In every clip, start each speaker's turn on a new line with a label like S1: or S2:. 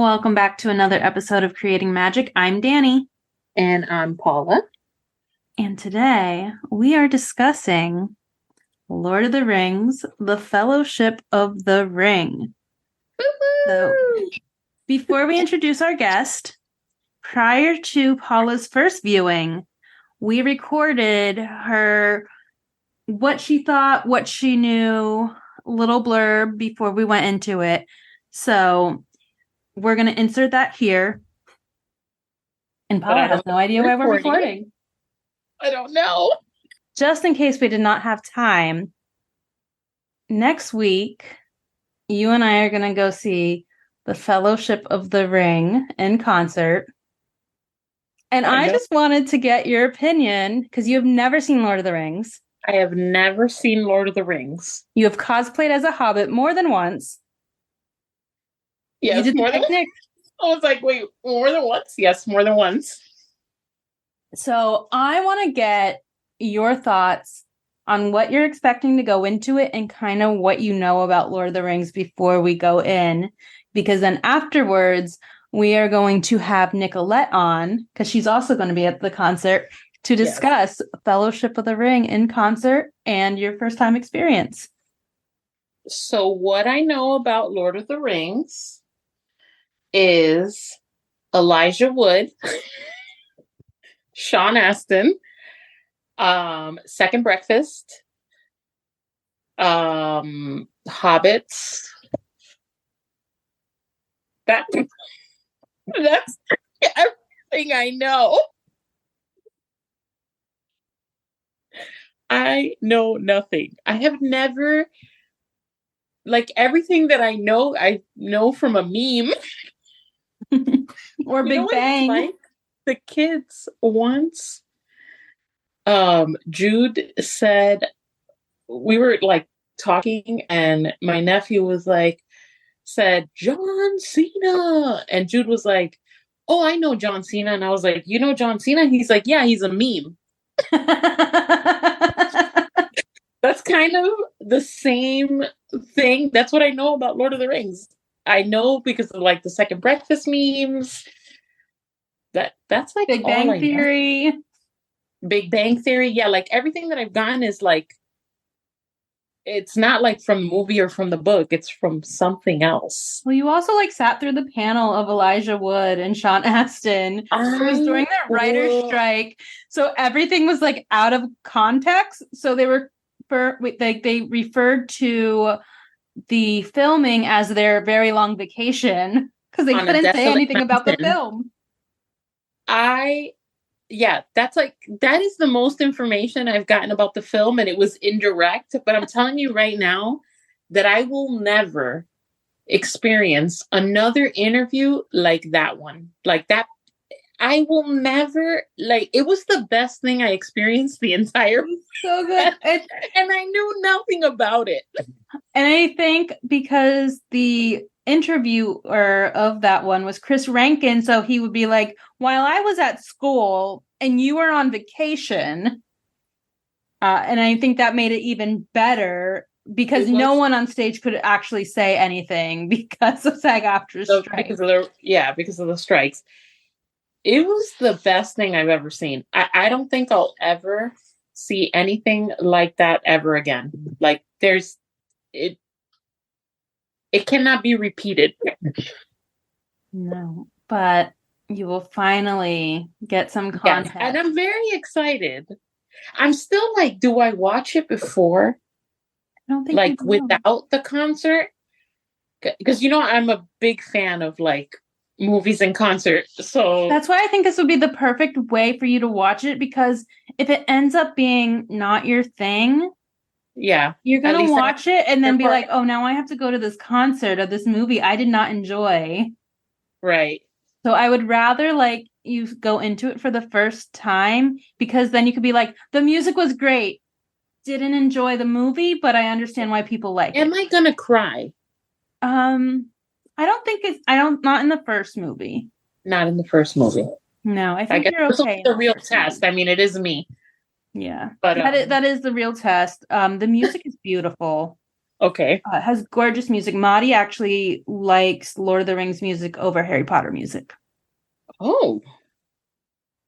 S1: Welcome back to another episode of Creating Magic. I'm Dani.
S2: And I'm Paula.
S1: And today we are discussing Lord of the Rings, The Fellowship of the Ring. So, before we introduce our guest, prior to Paula's first viewing, we recorded her what she thought, what she knew, little blurb before we went into it. So, we're going to insert that here. And Paula has no idea why we're recording.
S2: I don't know.
S1: Just in case we did not have time, next week, you and I are going to go see The Fellowship of the Ring in concert. And I just wanted to get your opinion, because you have never seen Lord of the Rings.
S2: I have never seen Lord of the Rings.
S1: You have cosplayed as a Hobbit more than once.
S2: Yes,
S1: you did
S2: more
S1: the picnic.
S2: I was like, wait, more than once? Yes, more than once.
S1: So I want to get your thoughts on what you're expecting to go into it and kind of what you know about Lord of the Rings before we go in. Because then afterwards, we are going to have Nicolette on, because she's also going to be at the concert, to discuss Fellowship of the Ring in concert and your first time experience.
S2: So what I know about Lord of the Rings is Elijah Wood, Sean Astin, Second Breakfast, Hobbits. That's everything I know. I know nothing. I have never, everything that I know from a meme.
S1: Or Big Bang.
S2: Like the kids once, Jude said, we were talking and my nephew said, John Cena. And Jude was like, oh, I know John Cena. And I was like, you know John Cena? He's like, yeah, he's a meme. That's kind of the same thing. That's what I know about Lord of the Rings. I know because of the Second Breakfast memes. That's
S1: Big Bang Theory.
S2: Big Bang Theory. Yeah, everything that I've gotten is it's not from the movie or from the book. It's from something else.
S1: Well, you also sat through the panel of Elijah Wood and Sean Astin. It was during their writer's strike. So everything was out of context. So they were they referred to the filming as their very long vacation because they couldn't say anything about the film.
S2: That is the most information I've gotten about the film, and it was indirect, but I'm telling you right now that I will never experience another interview like that one. I will never, it was the best thing I experienced the entire
S1: so good.
S2: And I knew nothing about it.
S1: And I think because the interviewer of that one was Chris Rankin, so he would be like, while I was at school and you were on vacation, and I think that made it even better because no one on stage could actually say anything because of SAG-AFTRA's strike.
S2: Because of the strikes. It was the best thing I've ever seen. I don't think I'll ever see anything like that ever again. It cannot be repeated.
S1: No, but you will finally get some content.
S2: Yes, and I'm very excited. I'm still do I watch it before?
S1: I don't think
S2: without the concert? Because I'm a big fan of movies and concerts. So
S1: that's why I think this would be the perfect way for you to watch it, because if it ends up being not your thing, you're gonna watch it and then be like, oh, now I have to go to this concert of this movie I did not enjoy.
S2: Right.
S1: So I would rather you go into it for the first time, because then you could be like, the music was great, didn't enjoy the movie, but I understand why people like it.
S2: Am I gonna cry?
S1: I don't think not in the first movie.
S2: Not in the first movie.
S1: No, I think you're okay.
S2: It's the real test. I mean, it is me.
S1: Yeah,
S2: but
S1: that is the real test. The music is beautiful.
S2: Okay.
S1: It has gorgeous music. Maddie actually likes Lord of the Rings music over Harry Potter music.
S2: Oh,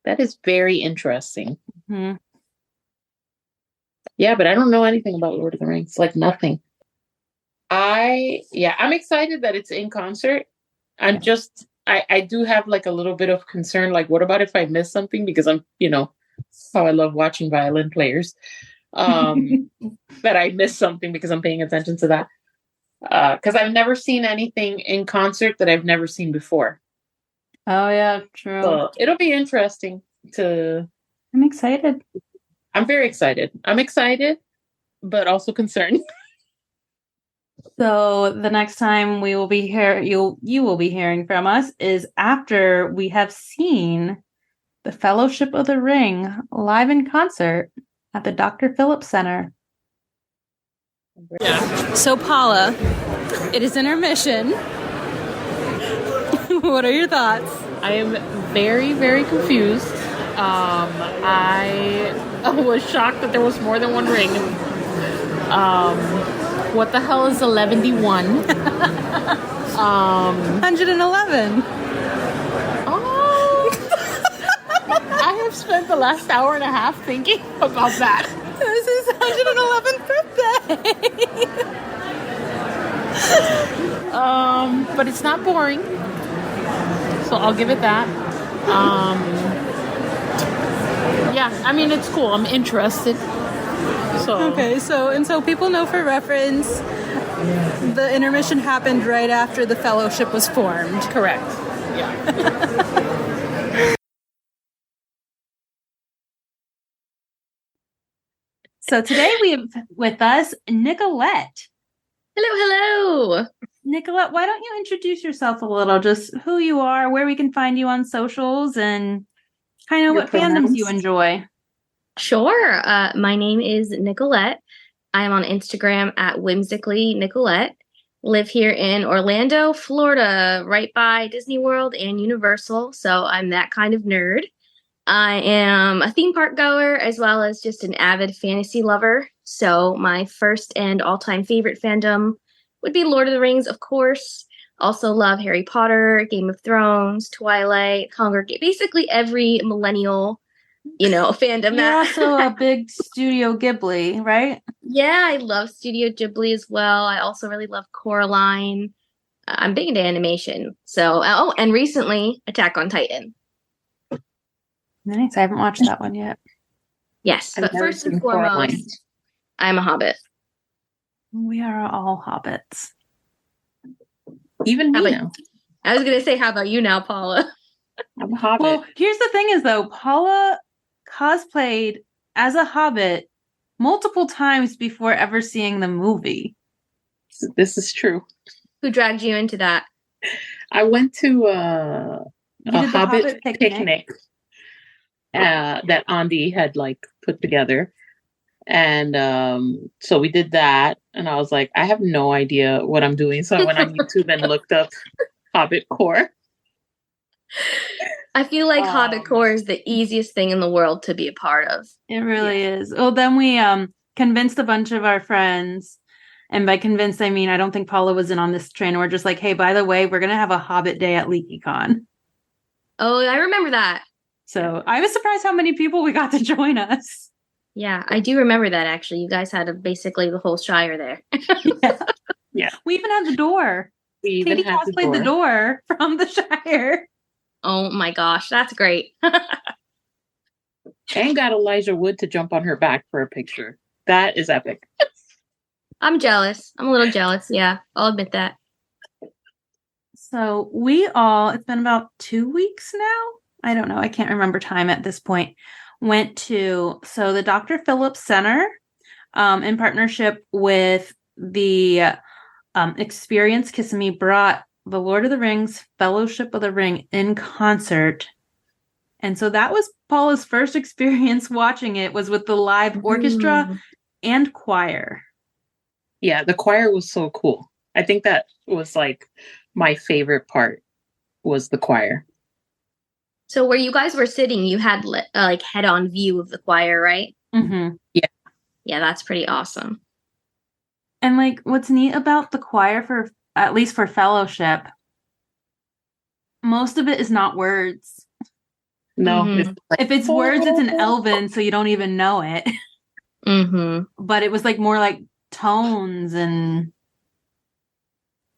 S2: that is very interesting.
S1: Mm-hmm.
S2: Yeah, but I don't know anything about Lord of the Rings. Like nothing. I'm excited that it's in concert. I do have like a little bit of concern. Like, what about if I miss something? Because how I love watching violin players. But I miss something because I'm paying attention to that. Because I've never seen anything in concert that I've never seen before.
S1: Oh, yeah, true.
S2: So it'll be interesting to.
S1: I'm excited.
S2: I'm very excited. I'm excited, but also concerned.
S1: So the next time we will be here, you will be hearing from us is after we have seen the Fellowship of the Ring live in concert at the Dr. Phillips Center.
S2: Yeah.
S1: So Paula, it is intermission. What are your thoughts?
S2: I am very, very confused. I was shocked that there was more than one ring. What the hell is 11D1?
S1: 111.
S2: Oh, I have spent the last hour and a half thinking about that.
S1: This is 111th birthday.
S2: But it's not boring, so I'll give it that. Yeah, I mean it's cool. I'm interested.
S1: Okay, so people know for reference, the intermission happened right after the Fellowship was formed.
S2: Correct. Yeah.
S1: So today we have with us Nicolette.
S3: Hello.
S1: Nicolette, why don't you introduce yourself a little, just who you are, where we can find you on socials, and kind of what fandoms you enjoy.
S3: Sure. My name is Nicolette. I'm on Instagram at whimsically Nicolette. Live here in Orlando, Florida, right by Disney World and Universal. So I'm that kind of nerd. I am a theme park goer as well as just an avid fantasy lover. So my first and all-time favorite fandom would be Lord of the Rings, of course. Also love Harry Potter, Game of Thrones, Twilight, Hunger Games, basically every millennial, fandom.
S1: You're also a big Studio Ghibli, right?
S3: Yeah, I love Studio Ghibli as well. I also really love Coraline. I'm big into animation. So, and recently, Attack on Titan.
S1: Nice. I haven't watched that one yet.
S3: Yes, but first and foremost, I'm a Hobbit.
S1: We are all hobbits.
S2: Even me now.
S3: I was going to say, how about you now, Paula?
S2: I'm a hobbit.
S1: Well, here's the thing is, though, Paula cosplayed as a hobbit multiple times before ever seeing the movie.
S2: This is true.
S3: Who dragged you into that?
S2: I went to a Hobbit picnic that Andy had put together. And so we did that, and I was like, I have no idea what I'm doing. So I went on YouTube and looked up Hobbit core.
S3: I feel like Hobbit core is the easiest thing in the world to be a part of.
S1: It really is. Well, then we convinced a bunch of our friends, and by convinced I mean I don't think Paula was in on this train. We're just like, hey, by the way, we're gonna have a Hobbit day at LeakyCon.
S3: Oh, I remember that.
S1: So I was surprised how many people we got to join us.
S3: Yeah, I do remember that, actually. You guys had basically the whole Shire there.
S1: Yeah. We even had the door. Katie cosplayed the door from the Shire.
S3: Oh my gosh, that's great.
S2: And got Elijah Wood to jump on her back for a picture. That is epic.
S3: I'm jealous. I'm a little jealous. Yeah, I'll admit that.
S1: So it's been about 2 weeks now. I don't know. I can't remember time at this point. Went to the Dr. Phillips Center in partnership with the Experience Kissimmee brought the Lord of the Rings Fellowship of the Ring in concert. And so that was Paula's first experience watching it, was with the live orchestra and choir.
S2: Yeah, the choir was so cool. I think that was my favorite part was the choir.
S3: So where you guys were sitting, you had head-on view of the choir, right?
S1: Mm-hmm.
S2: Yeah.
S3: Yeah, that's pretty awesome.
S1: And like what's neat about the choir for at least for fellowship, most of it is not words.
S2: No,
S3: Mhm.
S2: it's like,
S1: If it's words, it's an Elven, so you don't even know it.
S3: Mm-hmm.
S1: But it was like more like tones and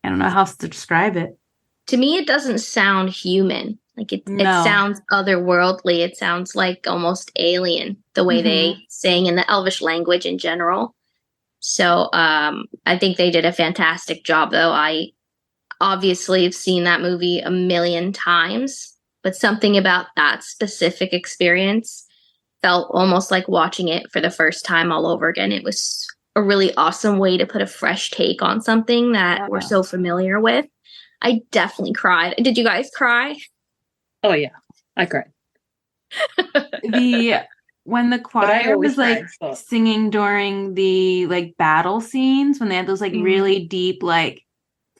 S1: I don't know how else to describe it.
S3: To me, it doesn't sound human. Like it
S1: No.
S3: sounds otherworldly. It sounds like almost alien the way they sing in the Elvish language in general. So I think they did a fantastic job, though. I obviously have seen that movie a million times, but something about that specific experience felt almost like watching it for the first time all over again. It was a really awesome way to put a fresh take on something that we're so familiar with. I definitely cried. Did you guys cry?
S2: Oh yeah, I cried.
S1: When the choir was like singing during the like battle scenes, when they had those like really deep like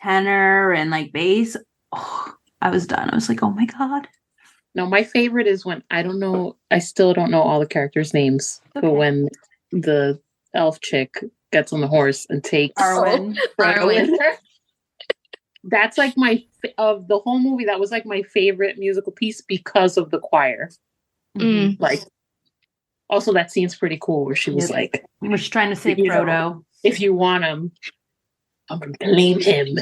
S1: tenor and like bass, I was done. I was like, oh my god.
S2: No, my favorite is when I still don't know all the characters' names, but when the elf chick gets on the horse and takes
S3: Arwen.
S2: That's like of the whole movie. That was like my favorite musical piece because of the choir. Like, also that scene's pretty cool where she was like,
S1: "We're just trying to say Frodo.
S2: If you want him, I'm gonna claim him."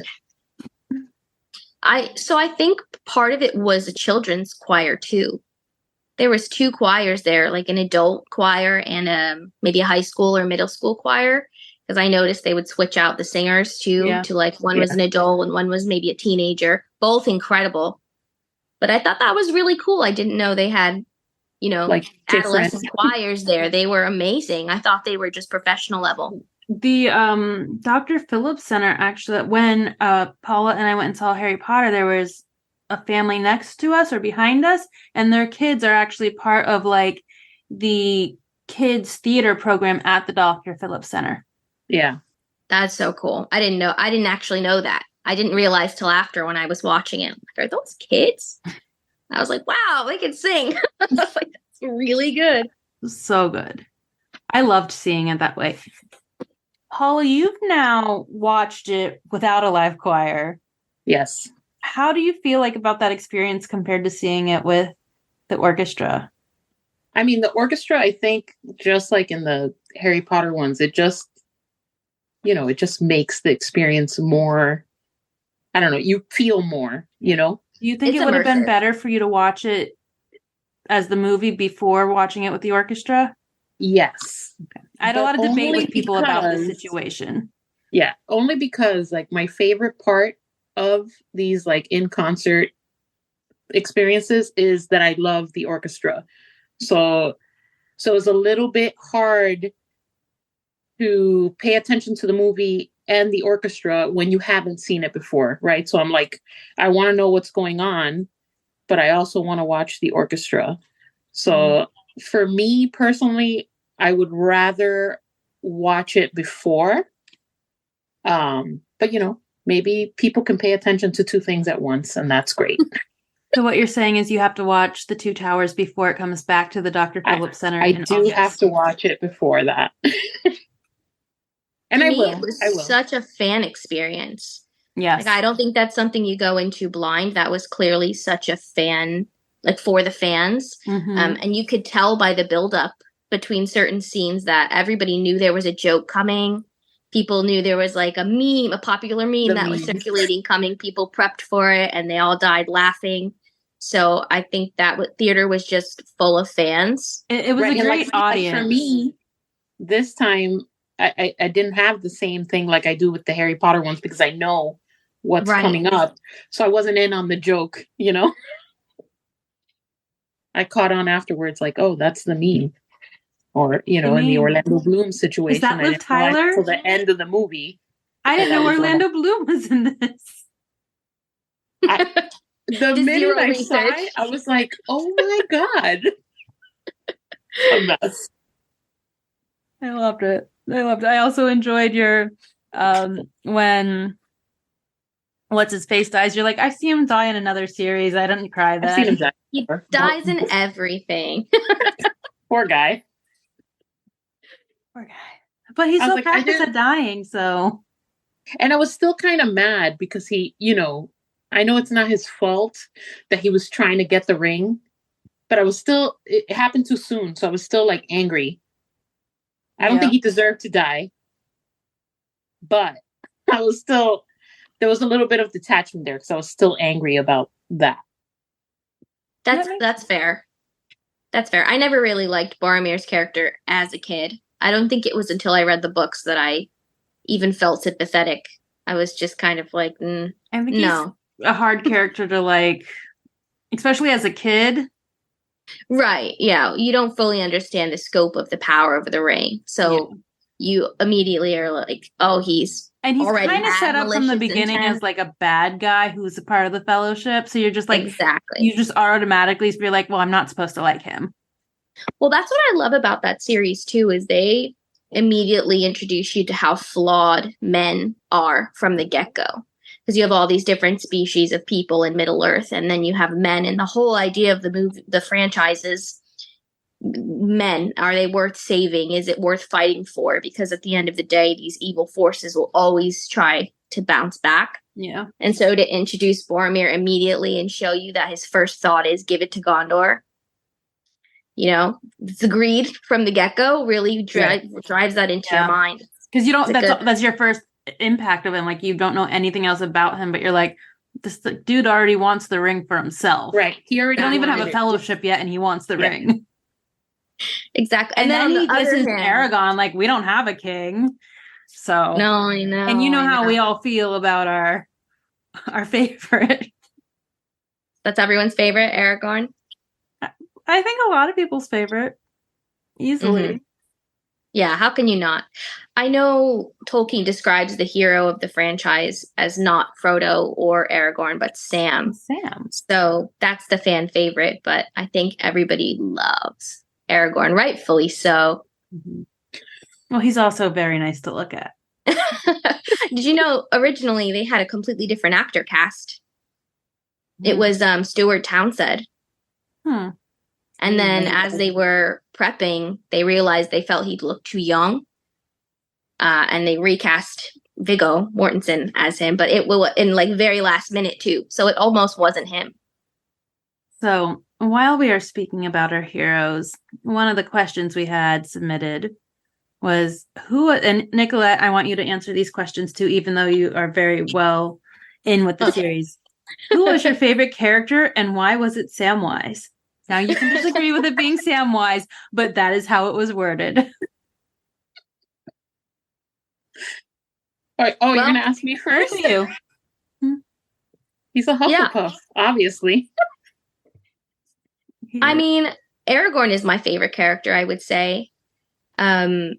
S3: I think part of it was a children's choir too. There was 2 choirs there, like an adult choir and maybe a high school or middle school choir. Because I noticed they would switch out the singers too, to like one was an adult and one was maybe a teenager. Both incredible. But I thought that was really cool. I didn't know they had, like adolescent choirs there. They were amazing. I thought they were just professional level.
S1: The Dr. Phillips Center, actually, when Paula and I went and saw Harry Potter, there was a family next to us or behind us, and their kids are actually part of like the kids theater program at the Dr. Phillips Center.
S2: Yeah.
S3: That's so cool. I didn't actually know that. I didn't realize till after when I was watching it. Like, are those kids? I was like, wow, they can sing. I was like, that's really good.
S1: So good. I loved seeing it that way. Paula, you've now watched it without a live choir.
S2: Yes.
S1: How do you feel like about that experience compared to seeing it with the orchestra?
S2: I mean, the orchestra, I think, just like in the Harry Potter ones, it just makes the experience more, I don't know, you feel more, Do
S1: you think it would have been better for you to watch it as the movie before watching it with the orchestra?
S2: Yes.
S1: Okay. I had a lot of debate with people about this situation.
S2: Yeah, only because like my favorite part of these like in concert experiences is that I love the orchestra. So it's a little bit hard to pay attention to the movie and the orchestra when you haven't seen it before, right? So I'm like, I want to know what's going on, but I also want to watch the orchestra. So for me personally, I would rather watch it before. But maybe people can pay attention to 2 things at once, and that's great.
S1: So what you're saying is you have to watch the 2 Towers before it comes back to the Dr. Phillips Center.
S2: I do have to watch it before that. And
S3: it was such a fan experience.
S1: Yes.
S3: Like, I don't think that's something you go into blind. That was clearly such a fan, like for the fans. And you could tell by the buildup between certain scenes that everybody knew there was a joke coming. People knew there was like a meme, a popular meme was circulating coming. People prepped for it and they all died laughing. So I think that theater was just full of fans.
S1: It was a great audience.
S2: Like for me, this time, I didn't have the same thing like I do with the Harry Potter ones because I know what's coming up. So I wasn't in on the joke, I caught on afterwards like, oh, that's the meme. Or, in the Orlando Bloom situation.
S1: Is that Liv Tyler?
S2: Until the end of the movie.
S1: I didn't know Orlando Bloom was in this.
S2: The minute I saw it, I was like, oh my God. A mess.
S1: I loved it. I also enjoyed your when what's his face dies. You're like, I've seen him die in another series. I didn't cry then.
S2: I've seen him die.
S3: He dies in everything.
S2: Poor guy.
S1: But he's
S2: I was
S1: so
S2: like,
S1: practiced at dying, so.
S2: And I was still kind of mad because he, I know it's not his fault that he was trying to get the ring, but it happened too soon. So I was still like angry. I don't think he deserved to die, but there was a little bit of detachment there because I was still angry about that.
S3: That's fair. That's fair. I never really liked Boromir's character as a kid. I don't think it was until I read the books that I even felt sympathetic. I was just kind of like,
S1: I think he's a hard character to like, especially as a kid.
S3: Right. Yeah. You don't fully understand the scope of the power of the ring. So you immediately are like, oh, he's
S1: kind of set up from the beginning as like a bad guy who's a part of the Fellowship. So you're just like,
S3: exactly.
S1: You just automatically be like, well, I'm not supposed to like him.
S3: Well, that's what I love about that series too, is they immediately introduce you to how flawed men are from the get-go. Because you have all these different species of people in Middle Earth, and then you have men, and the whole idea of the franchise is men. Are they worth saving? Is it worth fighting for? Because at the end of the day, these evil forces will always try to bounce back.
S1: Yeah.
S3: And so to introduce Boromir immediately and show you that his first thought is give it to Gondor. The greed from the get-go really drives that into your mind.
S1: Because you don't, that's your first impact of him. Like, you don't know anything else about him, but you're like, this dude already wants the ring for himself.
S2: Right. He already
S1: don't even have a fellowship yet, and he wants the ring.
S3: Exactly.
S1: And then he disses Aragorn, like, we don't have a king. So.
S3: No, I know.
S1: And you know how we all feel about our favorite.
S3: That's everyone's favorite, Aragorn?
S1: I think a lot of people's favorite. Easily.
S3: Mm-hmm. Yeah, how can you not? I know Tolkien describes the hero of the franchise as not Frodo or Aragorn, but Sam. So that's the fan favorite, but I think everybody loves Aragorn, rightfully so.
S1: Mm-hmm. Well, he's also very nice to look at.
S3: Did you know originally they had a completely different actor cast? It was Stuart Townsend. And then as they were prepping, they realized they felt he'd look too young. And they recast Viggo Mortensen as him, but it will in like very last minute too. So it almost wasn't him.
S1: So while we are speaking about our heroes, one of the questions we had submitted was and Nicolette, I want you to answer these questions too, even though you are very well in with the series. Who was your favorite character and why was it Samwise? Now, you can disagree with it being Samwise, but that is how it was worded.
S2: You're going to ask me first?
S1: You.
S2: He's a Hufflepuff, obviously.
S3: I mean, Aragorn is my favorite character, I would say. I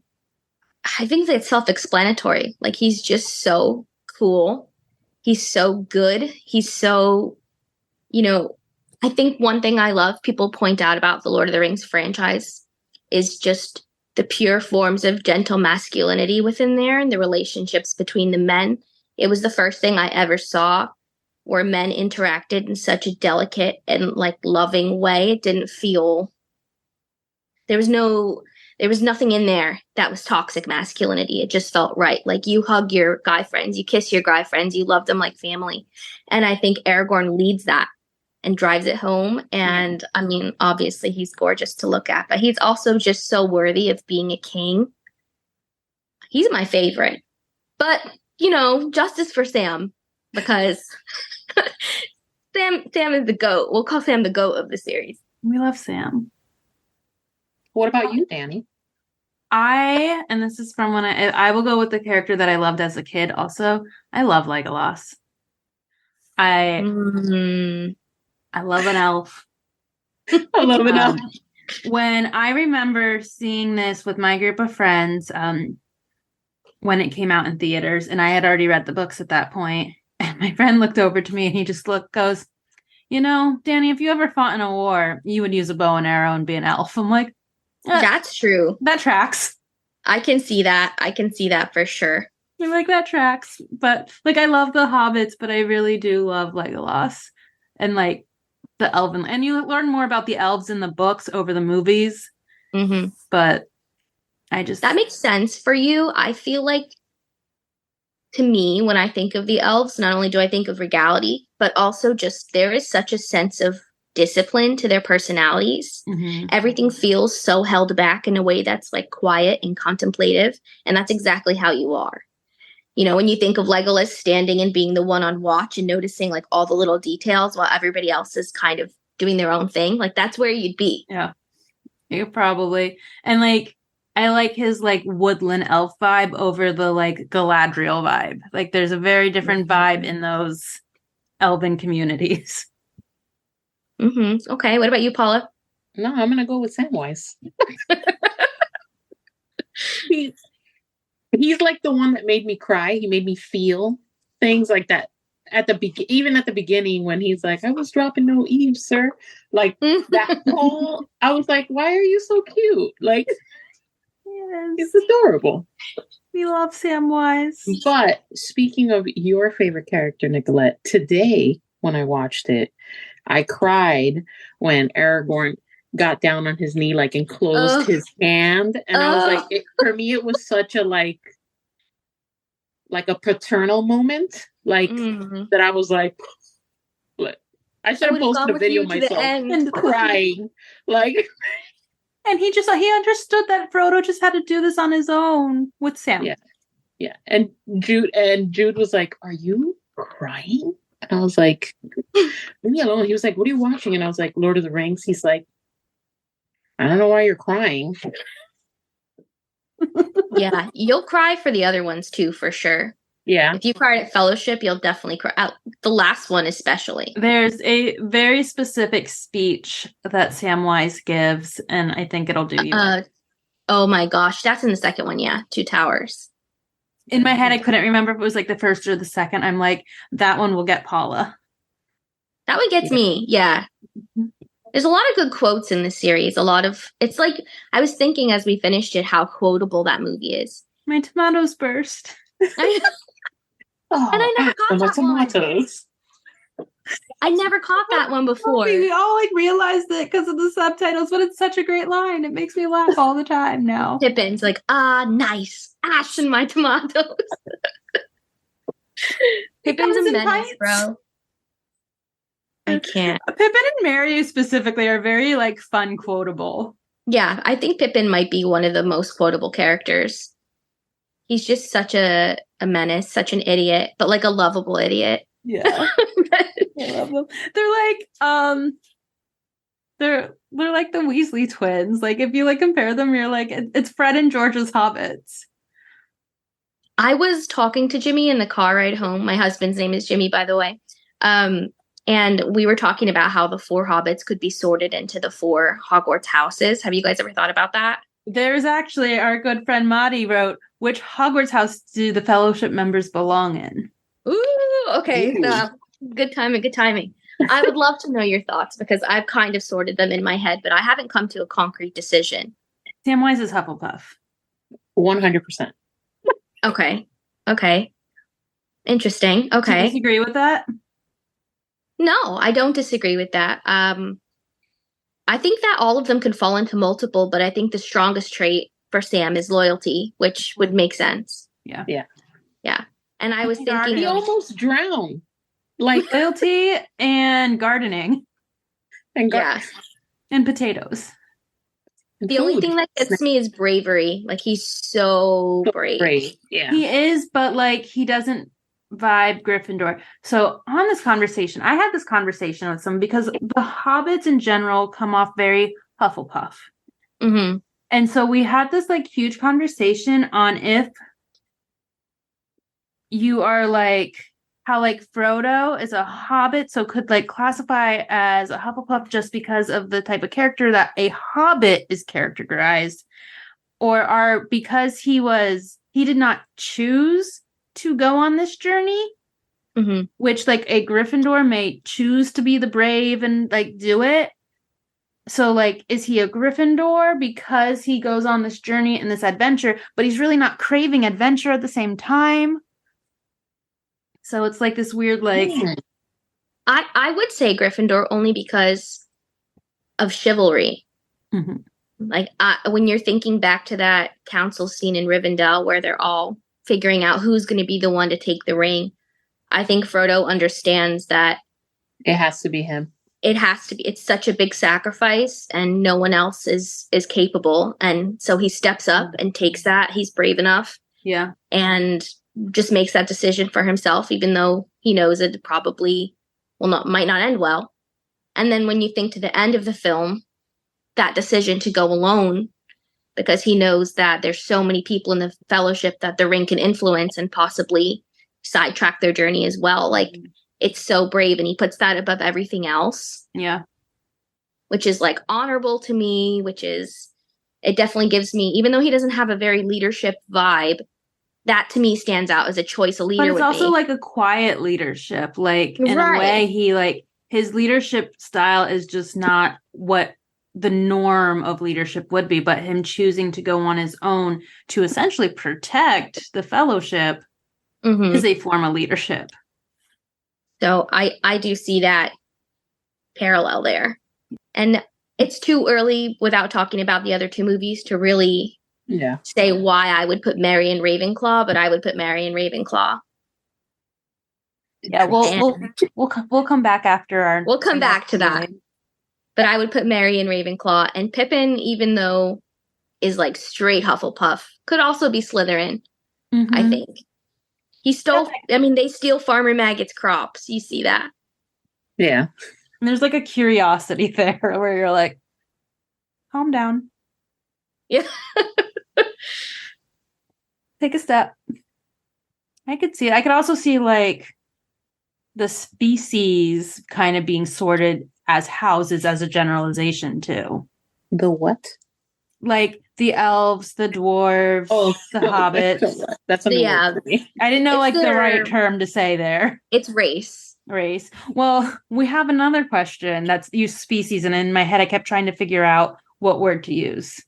S3: think that's self-explanatory. Like, he's just so cool. He's so good. He's so, I think one thing I love people point out about the Lord of the Rings franchise is just the pure forms of gentle masculinity within there and the relationships between the men. It was the first thing I ever saw where men interacted in such a delicate and like loving way. It didn't feel, there was nothing in there that was toxic masculinity. It just felt right. Like, you hug your guy friends, you kiss your guy friends, you love them like family. And I think Aragorn leads that and drives it home. And I mean, obviously he's gorgeous to look at, but he's also just so worthy of being a king. He's my favorite. But, justice for Sam, because Sam is the GOAT. We'll call Sam the GOAT of the series.
S1: We love Sam.
S2: What about you, Dani?
S1: And this is from when I will go with the character that I loved as a kid also. I love Legolas. I love an elf.
S2: I love an elf.
S1: When I remember seeing this with my group of friends, when it came out in theaters, and I had already read the books at that point, and my friend looked over to me and he just goes, Dani, if you ever fought in a war, you would use a bow and arrow and be an elf. I'm like,
S3: that's true.
S1: That tracks.
S3: I can see that. I can see that for sure.
S1: I'm like, that tracks. But I love the hobbits, but I really do love Legolas and the elven. And you learn more about the elves in the books over the movies.
S3: Mm-hmm.
S1: But
S3: That makes sense for you. I feel like, to me, when I think of the elves, not only do I think of regality, but also just there is such a sense of discipline to their personalities.
S1: Mm-hmm.
S3: Everything feels so held back in a way that's like quiet and contemplative. And that's exactly how you are. You know, when you think of Legolas standing and being the one on watch and noticing like all the little details while everybody else is kind of doing their own thing, like that's where you'd be.
S1: Yeah. You probably. And like, I like his like woodland elf vibe over the like Galadriel vibe. Like there's a very different vibe in those elven communities.
S3: Mm-hmm. Okay. What about you, Paula?
S2: No, I'm gonna go with Samwise. He's like the one that made me cry. He made me feel things like that even at the beginning when he's like, "I was dropping no eaves, sir." Like that whole, I was like, "Why are you so cute?" Like,
S1: Yes.
S2: it's adorable.
S1: We love Samwise.
S2: But speaking of your favorite character, Nicolette, today when I watched it, I cried when Aragorn got down on his knee, like, and closed his hand. And I was like, for me, it was such a, like a paternal moment. Like, that I was like, I should have posted a video myself and crying. Like,
S1: and he understood that Frodo just had to do this on his own with Sam.
S2: Yeah. Yeah. And Jude was like, "Are you crying?" And I was like, "Leave me alone." He was like, "What are you watching?" And I was like, "Lord of the Rings." He's like, "I don't know why you're crying."
S3: Yeah, you'll cry for the other ones too, for sure.
S2: Yeah.
S3: If you cried at Fellowship, you'll definitely cry. The last one especially.
S1: There's a very specific speech that Samwise gives, and I think it'll do you.
S3: Oh my gosh, that's in the second one, yeah. Two Towers.
S1: In my head, I couldn't remember if it was like the first or the second. I'm like, that one will get Paula.
S3: That one gets me, yeah. There's a lot of good quotes in this series. It's like, I was thinking as we finished it, how quotable that movie is.
S1: My tomatoes burst.
S3: And I never caught that tomatoes. I never caught that one before.
S1: We all like realized it because of the subtitles, but it's such a great line. It makes me laugh all the time now.
S3: Pippin's like, nice. Ash in my tomatoes. Pippin's a menace, bro. I can't.
S1: Pippin and Merry specifically are very like fun quotable.
S3: Yeah, I think Pippin might be one of the most quotable characters. He's just such a menace, such an idiot, but like a lovable idiot.
S1: Yeah. I love them. They're like the Weasley twins. Like if you like compare them, you're like, it's Fred and George's Hobbits.
S3: I was talking to Jimmy in the car ride home. My husband's name is Jimmy, by the way. And we were talking about how the 4 Hobbits could be sorted into the 4 Hogwarts houses. Have you guys ever thought about that?
S1: There's actually, our good friend Maddie wrote, which Hogwarts house do the Fellowship members belong in?
S3: Ooh, okay. Good timing. I would love to know your thoughts because I've kind of sorted them in my head, but I haven't come to a concrete decision.
S1: Samwise is Hufflepuff.
S2: 100%.
S3: Okay. Interesting. Okay.
S1: Do you disagree with that?
S3: No, I don't disagree with that. I think that all of them can fall into multiple, but I think the strongest trait for Sam is loyalty, which would make sense.
S1: Yeah.
S3: And I was thinking
S2: he almost drowned. Like
S1: loyalty and gardening.
S2: And
S1: and potatoes.
S2: And
S3: the only thing that gets me is bravery. Like he's so brave.
S2: Yeah.
S1: He is, but like he doesn't vibe Gryffindor. So on this conversation, I had this conversation with someone because the Hobbits in general come off very Hufflepuff.
S3: Mm-hmm.
S1: And so we had this like huge conversation on if you are like how like Frodo is a Hobbit, so could like classify as a Hufflepuff just because of the type of character that a Hobbit is characterized, or because he did not choose to go on this journey, which like a Gryffindor may choose to be the brave and like do it. So like, is he a Gryffindor because he goes on this journey and this adventure, but he's really not craving adventure at the same time? So it's like this weird, like...
S3: I would say Gryffindor only because of chivalry.
S1: Mm-hmm.
S3: Like when you're thinking back to that council scene in Rivendell where they're all figuring out who's going to be the one to take the ring, I think Frodo understands that
S2: it has to be him.
S3: It has to be. It's such a big sacrifice, and no one else is capable. And so he steps up and takes that. He's brave enough.
S1: Yeah.
S3: And just makes that decision for himself, even though he knows it probably might not end well. And then when you think to the end of the film, that decision to go alone, because he knows that there's so many people in the Fellowship that the ring can influence and possibly sidetrack their journey as well. Like, it's so brave, and he puts that above everything else.
S1: Yeah.
S3: Which is like honorable to me, it definitely gives me, even though he doesn't have a very leadership vibe, that to me stands out as a choice a leader would be.
S1: But it's also like a quiet leadership. Like, in a way, his leadership style is just not what the norm of leadership would be, but him choosing to go on his own to essentially protect the Fellowship is a form of leadership.
S3: So I do see that parallel there. And it's too early without talking about the other two movies to really say why I would put Merry and Ravenclaw, but I would put Merry and Ravenclaw.
S1: Yeah, we'll come back after our.
S3: We'll come back to that. But I would put Merry and Ravenclaw, and Pippin, even though is like straight Hufflepuff, could also be Slytherin. I think he stole. I mean, they steal Farmer Maggot's crops. You see that?
S2: Yeah.
S1: And there's like a curiosity there where you're like, calm down.
S3: Yeah.
S1: Take a step. I could see it. I could also see like the species kind of being sorted as houses as a generalization too.
S2: The what?
S1: Like the elves, the dwarves, the hobbits.
S2: That's a new word for me.
S1: I didn't know the right term to say there.
S3: It's race.
S1: Well, we have another question that's use species, and in my head I kept trying to figure out what word to use.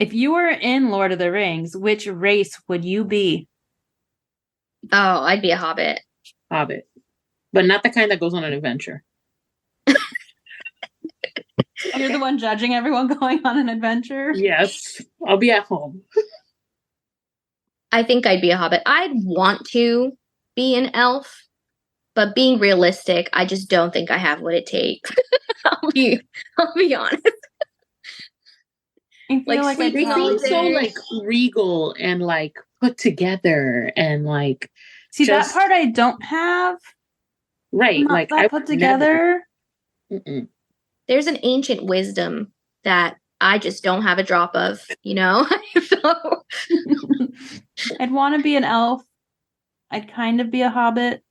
S1: If you were in Lord of the Rings, which race would you be?
S3: Oh, I'd be a hobbit.
S2: Hobbit. But not the kind that goes on an adventure.
S1: You're the one judging everyone going on an adventure?
S2: Yes. I'll be at home.
S3: I think I'd be a hobbit. I'd want to be an elf, but being realistic, I just don't think I have what it takes. I'll be honest.
S1: I feel like
S2: they seem so like regal and like put together and like.
S1: See, that part I don't have.
S2: Right, like
S1: I put together.
S3: There's an ancient wisdom that I just don't have a drop of, you know? So.
S1: I'd want to be an elf. I'd kind of be a hobbit.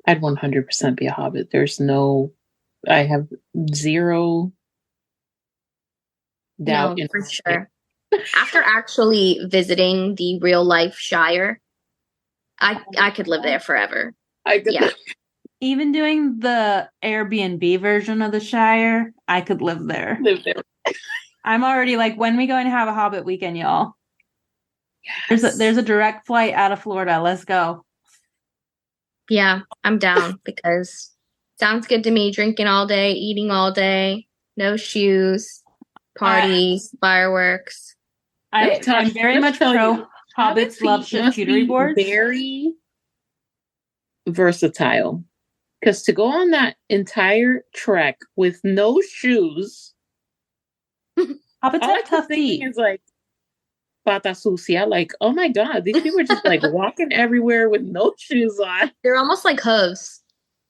S2: I'd 100% be a hobbit. I have zero doubt.
S3: No, for sure. After actually visiting the real life Shire, I could live there forever.
S1: Even doing the Airbnb version of the Shire, I could live there. I'm already like, when we going to have a Hobbit weekend, y'all? Yes. There's a direct flight out of Florida. Let's go.
S3: Yeah, I'm down because sounds good to me. Drinking all day, eating all day, no shoes, parties, fireworks.
S1: I'm very much pro Hobbits love charcuterie boards.
S2: Very versatile. Because to go on that entire trek with no shoes,
S1: Hobbits have tough feet.
S2: Is like pata sucia. Like, oh my god, these people are just like walking everywhere with no shoes on.
S3: They're almost like hooves.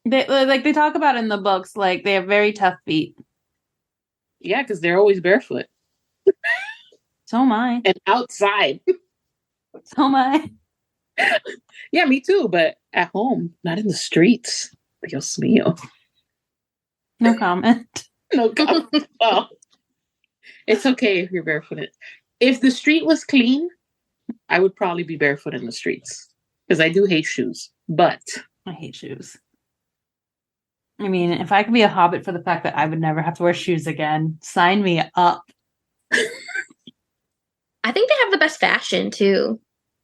S1: They talk about in the books, like they have very tough feet.
S2: Yeah, because they're always barefoot.
S1: So am I.
S2: And outside.
S1: So am I.
S2: Yeah, me too. But at home, not in the streets. Dios mío.
S1: No comment.
S2: No comment. Well, it's okay if you're barefooted. If the street was clean, I would probably be barefoot in the streets. Because I do hate shoes. But
S1: I hate shoes. I mean, if I could be a hobbit for the fact that I would never have to wear shoes again, sign me up.
S3: I think they have the best fashion too.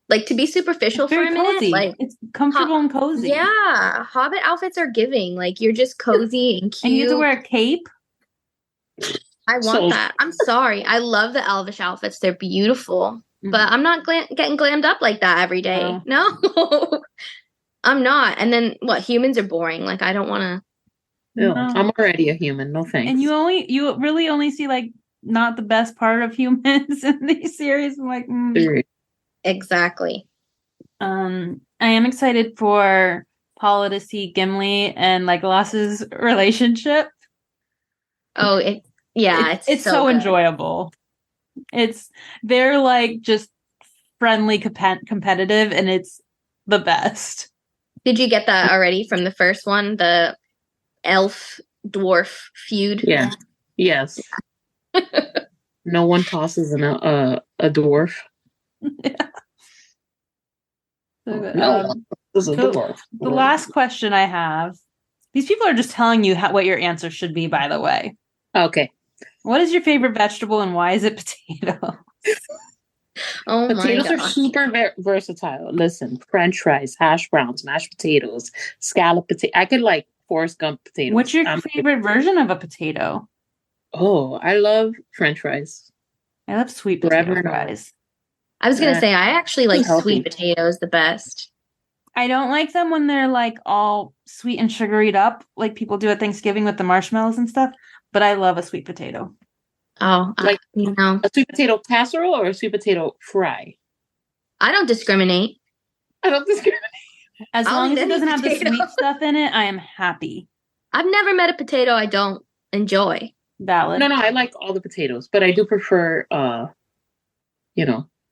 S3: Like, to be superficial for a minute,
S1: cozy.
S3: like
S1: it's comfortable and cozy.
S3: Yeah, Hobbit outfits are giving. Like, you're just cozy and cute.
S1: And you have to wear a cape.
S3: I want
S2: So
S3: that. I'm sorry. I love the Elvish outfits. They're beautiful.
S1: Mhm.
S3: But I'm not getting glammed up like that every day. No. I'm not. And then what? Humans are boring. Like I don't want to.
S2: no,
S1: No.
S2: I'm already a human. No thanks.
S1: And you really only see like not the best part of humans in these series. I'm like,
S2: Serious.
S3: Exactly.
S1: I am excited for Paula to see Gimli and Legolas's relationship.
S3: Oh, it's
S1: so
S3: good.
S1: enjoyable. They're like just friendly, competitive, and it's the best.
S3: Did you get that already from the first one? The elf dwarf feud?
S2: Yeah. Yes. No one tosses a dwarf.
S1: Yeah. So good.
S2: No one tosses a dwarf.
S1: The last question I have. These people are just telling you what your answer should be, by the way.
S2: Okay.
S1: What is your favorite vegetable and why is it potato?
S3: Oh
S2: Potatoes
S3: my
S2: are
S3: gosh.
S2: super versatile. Listen, French fries, hash browns, mashed potatoes, scallop potato. I could like Forrest Gump potatoes.
S1: What's your favorite version of a potato?
S2: Oh, I love French fries.
S1: I love sweet
S2: Forever
S1: potato
S2: and ever.
S1: fries.
S3: I was going to say, I actually like
S2: healthy.
S3: sweet potatoes the best.
S1: I don't like them when they're like all sweet and sugaried up, like people do at Thanksgiving with the marshmallows and stuff. But I love a sweet potato.
S3: Oh,
S2: Like
S3: a
S2: sweet potato casserole or a sweet potato fry?
S3: I don't discriminate.
S2: I don't discriminate.
S1: As
S3: I'll
S1: long
S3: eat
S1: as it
S3: any
S1: doesn't have the
S3: potato.
S1: sweet stuff in it, I am happy.
S3: I've never met a potato I don't enjoy.
S1: Valid.
S2: No, I like all the potatoes, but I do prefer, a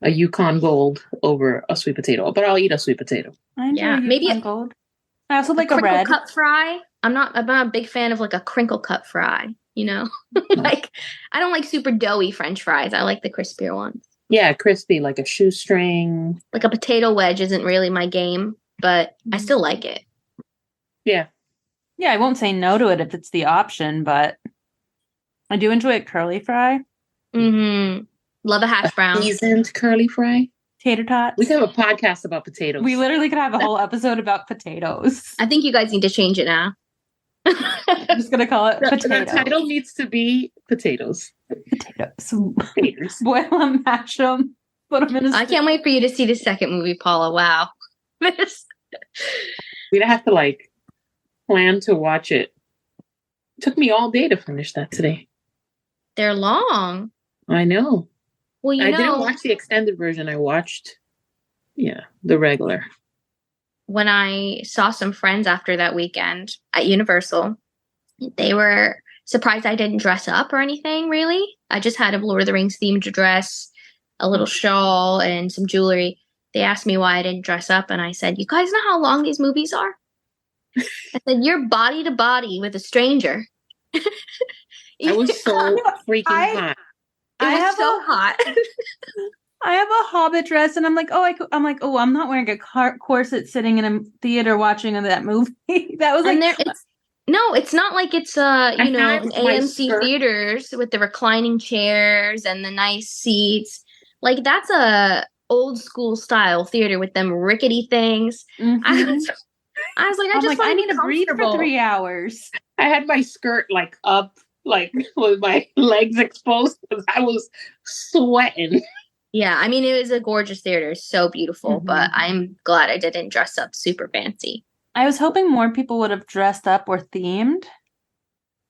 S2: Yukon Gold over a sweet potato. But I'll eat a sweet potato.
S1: I enjoy Yukon Gold. I also like a
S3: crinkle
S1: red
S3: cut fry. I'm not a big fan of like a crinkle cut fry. You know, like I don't like super doughy French fries. I like the crispier ones.
S2: Yeah, crispy like a shoestring.
S3: Like a potato wedge isn't really my game, but I still like it.
S2: Yeah.
S1: Yeah, I won't say no to it if it's the option, but I do enjoy a curly fry.
S3: Mm-hmm. Love a hash brown.
S2: Seasoned curly fry.
S1: Tater tots.
S2: We could have a podcast about potatoes.
S1: We literally could have a whole episode about potatoes.
S3: I think you guys need to change it now.
S1: I'm just going to call it potato.
S2: The title needs to be potatoes.
S1: Potatoes. Boil them, mash them, put them in a
S3: I can't wait for you to see the second movie, Paula. Wow.
S2: We'd have to plan to watch it. It took me all day to finish that today.
S3: They're long.
S2: I know.
S3: Well,
S2: I didn't watch the extended version. I watched, the regular.
S3: When I saw some friends after that weekend at Universal, they were surprised I didn't dress up or anything, really. I just had a Lord of the Rings themed dress, a little shawl, and some jewelry. They asked me why I didn't dress up, and I said, you guys know how long these movies are? I said, you're body to body with a stranger.
S2: I was so freaking hot.
S3: It was so hot.
S1: I have a Hobbit dress, and I'm like, I'm not wearing a corset sitting in a theater watching that movie. That was like,
S3: it's not like it's an AMC
S2: skirt.
S3: theaters with the reclining chairs and the nice seats. Like that's a old school style theater with them rickety things.
S1: Mm-hmm.
S3: I was like,
S1: I need to breathe for 3 hours.
S2: I had my skirt up, with my legs exposed because I was sweating.
S3: Yeah, I mean, it was a gorgeous theater, so beautiful,
S1: Mm-hmm.
S3: but I'm glad I didn't dress up super fancy.
S1: I was hoping more people would have dressed up or themed.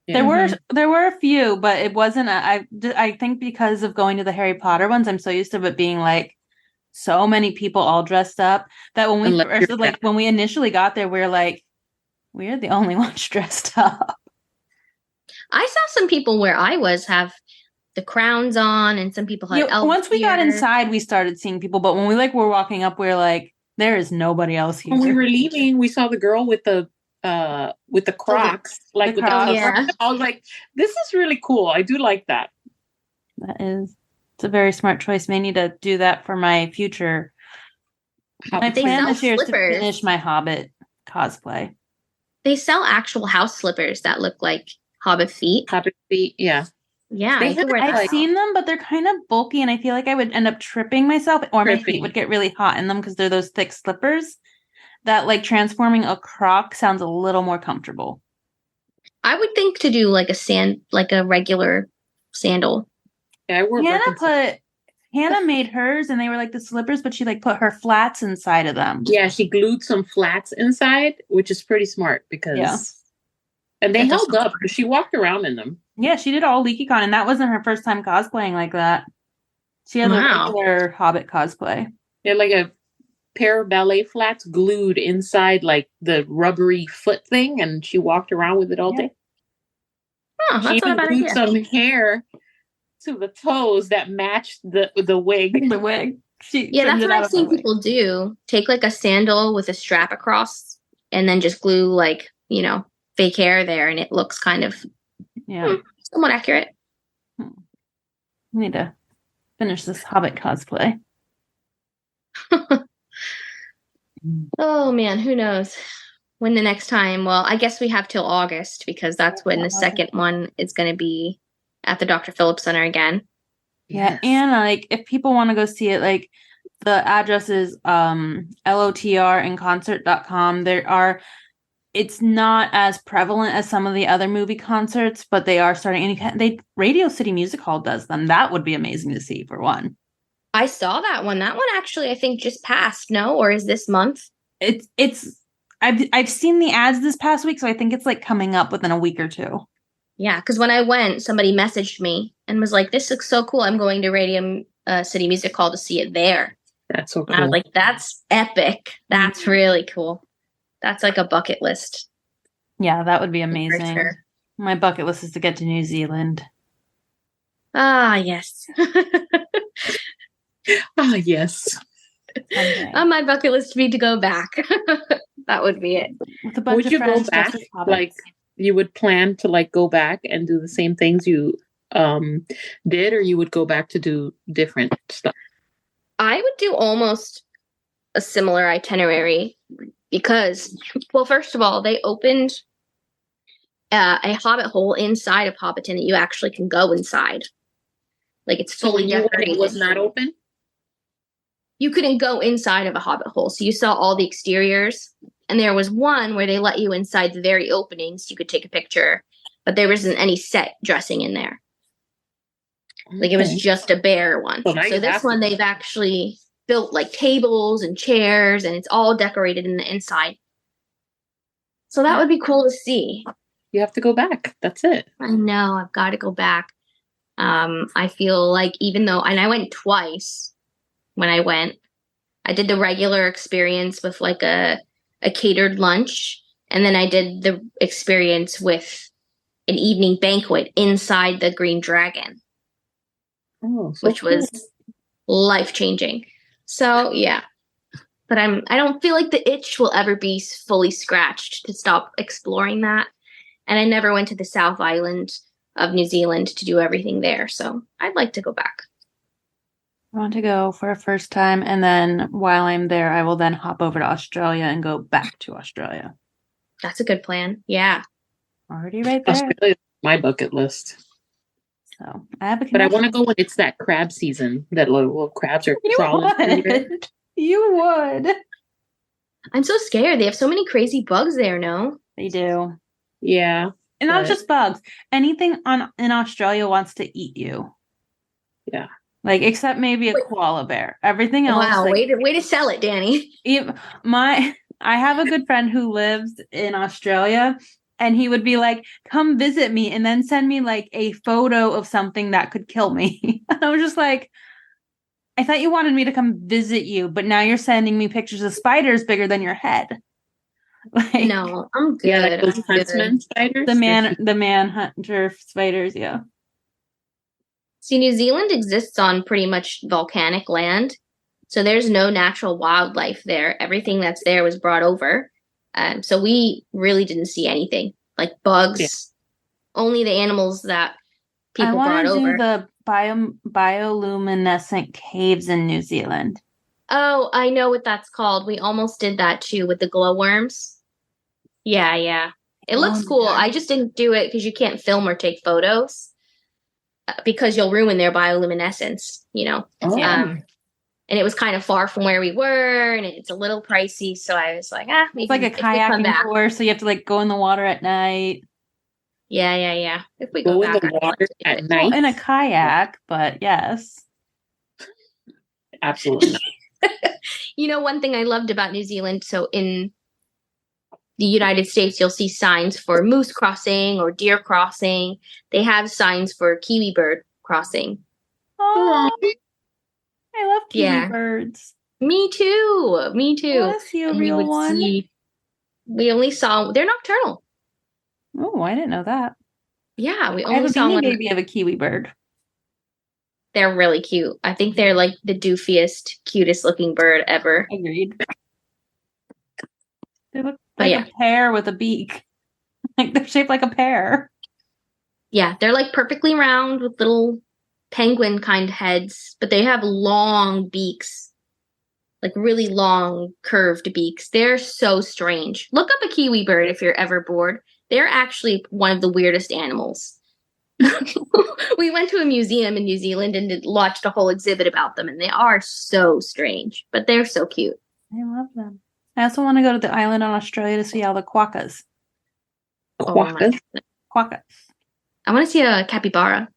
S2: Yeah.
S1: There were a few, but it wasn't. I think because of going to the Harry Potter ones, I'm so used to it being like so many people all dressed up that when when we initially got there, we're like, we're the only ones dressed up.
S3: I saw some people where I was have the crowns on, and some people had elf
S1: once we got inside, we started seeing people, but when we were walking up, we're like, there is nobody else here.
S2: When we were leaving, we saw the girl with the Crocs,
S1: I
S2: was like, this is really cool. I do like that.
S1: It's a very smart choice. May need to do that for my future. My plan this year is to finish my Hobbit cosplay.
S3: They sell actual house slippers that look like Hobbit feet.
S2: Hobbit feet, yeah.
S3: Yeah,
S1: I've seen them, but they're kind of bulky, and I feel like I would end up tripping myself, or my feet would get really hot in them because they're those thick slippers. That transforming a Croc sounds a little more comfortable.
S3: I would think to do like a regular sandal.
S2: Yeah, I wore Birkenstocks.
S1: Hannah made hers, and they were like the slippers, but she like put her flats inside of them.
S2: Yeah, she glued some flats inside, which is pretty smart because, and they held up because she walked around in them.
S1: Yeah, she did all LeakyCon, and that wasn't her first time cosplaying like that. She has a regular Hobbit cosplay.
S2: Yeah, like a pair of ballet flats glued inside like the rubbery foot thing, and she walked around with it all day.
S3: Oh,
S2: she even glued some hair to the toes that matched the wig.
S1: The wig.
S3: That's what I've seen people do. Take like a sandal with a strap across and then just glue like, fake hair there, and it looks kind of somewhat accurate.
S1: I need to finish this Hobbit cosplay.
S3: Oh man, who knows when the next time? Well, I guess we have till August because that's when the second one is going to be at the Dr. Phillips Center again.
S1: Yeah, and like if people want to go see it, like the address is lotrinconcert.com. It's not as prevalent as some of the other movie concerts, but they are starting. And Radio City Music Hall does them. That would be amazing to see for one.
S3: I saw that one. That one actually, I think, just passed. No, or is this month?
S1: I've seen the ads this past week, so I think it's like coming up within a week or two.
S3: Yeah, because when I went, somebody messaged me and was like, "This looks so cool. I'm going to Radio City Music Hall to see it there."
S2: That's so cool.
S3: And I was like, "That's epic. That's really cool. That's like a bucket list."
S1: Yeah, that would be amazing. Sure. My bucket list is to get to New Zealand.
S3: Ah, yes.
S2: Ah, yes.
S3: Okay. On my bucket list would be to go back. That would be it.
S2: Would you go back? Like you would plan to like go back and do the same things you did, or you would go back to do different stuff?
S3: I would do almost a similar itinerary because, well, first of all, they opened a Hobbit hole inside of Hobbiton that you actually can go inside. Like it's fully decorated.
S2: It was not open?
S3: You couldn't go inside of a Hobbit hole. So you saw all the exteriors. And there was one where they let you inside the very openings. You could take a picture. But there wasn't any set dressing in there. Okay. Like it was just a bare one. So this one they've actually built like tables and chairs. And it's all decorated in the inside. So that would be cool to see.
S2: You have to go back. That's it.
S3: I know. I've got to go back. I feel like even though, and I went twice when I went, I did the regular experience with like a catered lunch. And then I did the experience with an evening banquet inside the Green Dragon, which was life-changing. So yeah, but I don't feel like the itch will ever be fully scratched to stop exploring that. And I never went to the South Island of New Zealand to do everything there. So I'd like to go back.
S1: I want to go for a first time. And then while I'm there, I will then hop over to Australia and go back to Australia.
S3: That's a good plan. Yeah.
S1: Already right there.
S2: Australia's my bucket list.
S1: So I have a connection.
S2: But I want to go when it's that crab season. That little crabs are crawling.
S1: You would.
S3: I'm so scared. They have so many crazy bugs there, no?
S1: They do.
S2: Yeah.
S1: And not just bugs. Anything in Australia wants to eat you.
S2: Yeah.
S1: Like, except maybe a koala bear. Everything else.
S3: Wow,
S1: like,
S3: way to sell it, Dani.
S1: I have a good friend who lives in Australia, and he would be like, "Come visit me," and then send me like a photo of something that could kill me. And I was just like, I thought you wanted me to come visit you, but now you're sending me pictures of spiders bigger than your head.
S3: Like, no, I'm good.
S2: Yeah, like those huntsman spiders.
S1: The manhunter spiders, yeah.
S3: See, New Zealand exists on pretty much volcanic land, so there's no natural wildlife there. Everything that's there was brought over. So we really didn't see anything like bugs. Yeah. Only the animals that people brought over. I want to
S1: do the bioluminescent caves in New Zealand.
S3: Oh, I know what that's called. We almost did that too with the glowworms. Yeah. It looks cool. God. I just didn't do it because you can't film or take photos because you'll ruin their bioluminescence, you know.
S2: Oh.
S3: And it was kind of far from where we were, and it's a little pricey. So I was like, maybe
S1: it's like a kayaking tour, so you have to like go in the water at night.
S3: Yeah. If we
S2: Go
S3: go
S2: in
S3: back,
S2: the
S3: I'd like
S2: water
S3: to do
S2: at
S3: it.
S2: night?
S1: Well, in a kayak, but yes.
S2: Absolutely not.
S3: You know, one thing I loved about New Zealand, so in the United States, you'll see signs for moose crossing or deer crossing. They have signs for kiwi bird crossing.
S1: Oh, I love kiwi
S3: Yeah.
S1: birds.
S3: Me too.
S1: I want to see a
S3: And we
S1: real
S3: would
S1: one.
S3: we only saw, they're nocturnal.
S1: Oh, I didn't know that.
S3: Yeah, we
S1: I have
S3: only
S1: a
S3: saw
S1: beanie
S3: one.
S1: baby of a kiwi bird.
S3: They're really cute. I think they're like the doofiest, cutest looking bird ever.
S1: Agreed. They look
S3: But
S1: like
S3: yeah.
S1: a pear with a beak. Like they're shaped like a pear.
S3: Yeah, they're like perfectly round with little penguin kind heads, but they have long beaks. Like really long curved beaks. They're so strange. Look up a kiwi bird if you're ever bored. They're actually one of the weirdest animals. We went to a museum in New Zealand and watched a whole exhibit about them, and they are so strange, but they're so cute.
S1: I love them. I also want to go to the island in Australia to see all the quokkas.
S2: Quokkas.
S1: Quokkas.
S3: I want to see a capybara.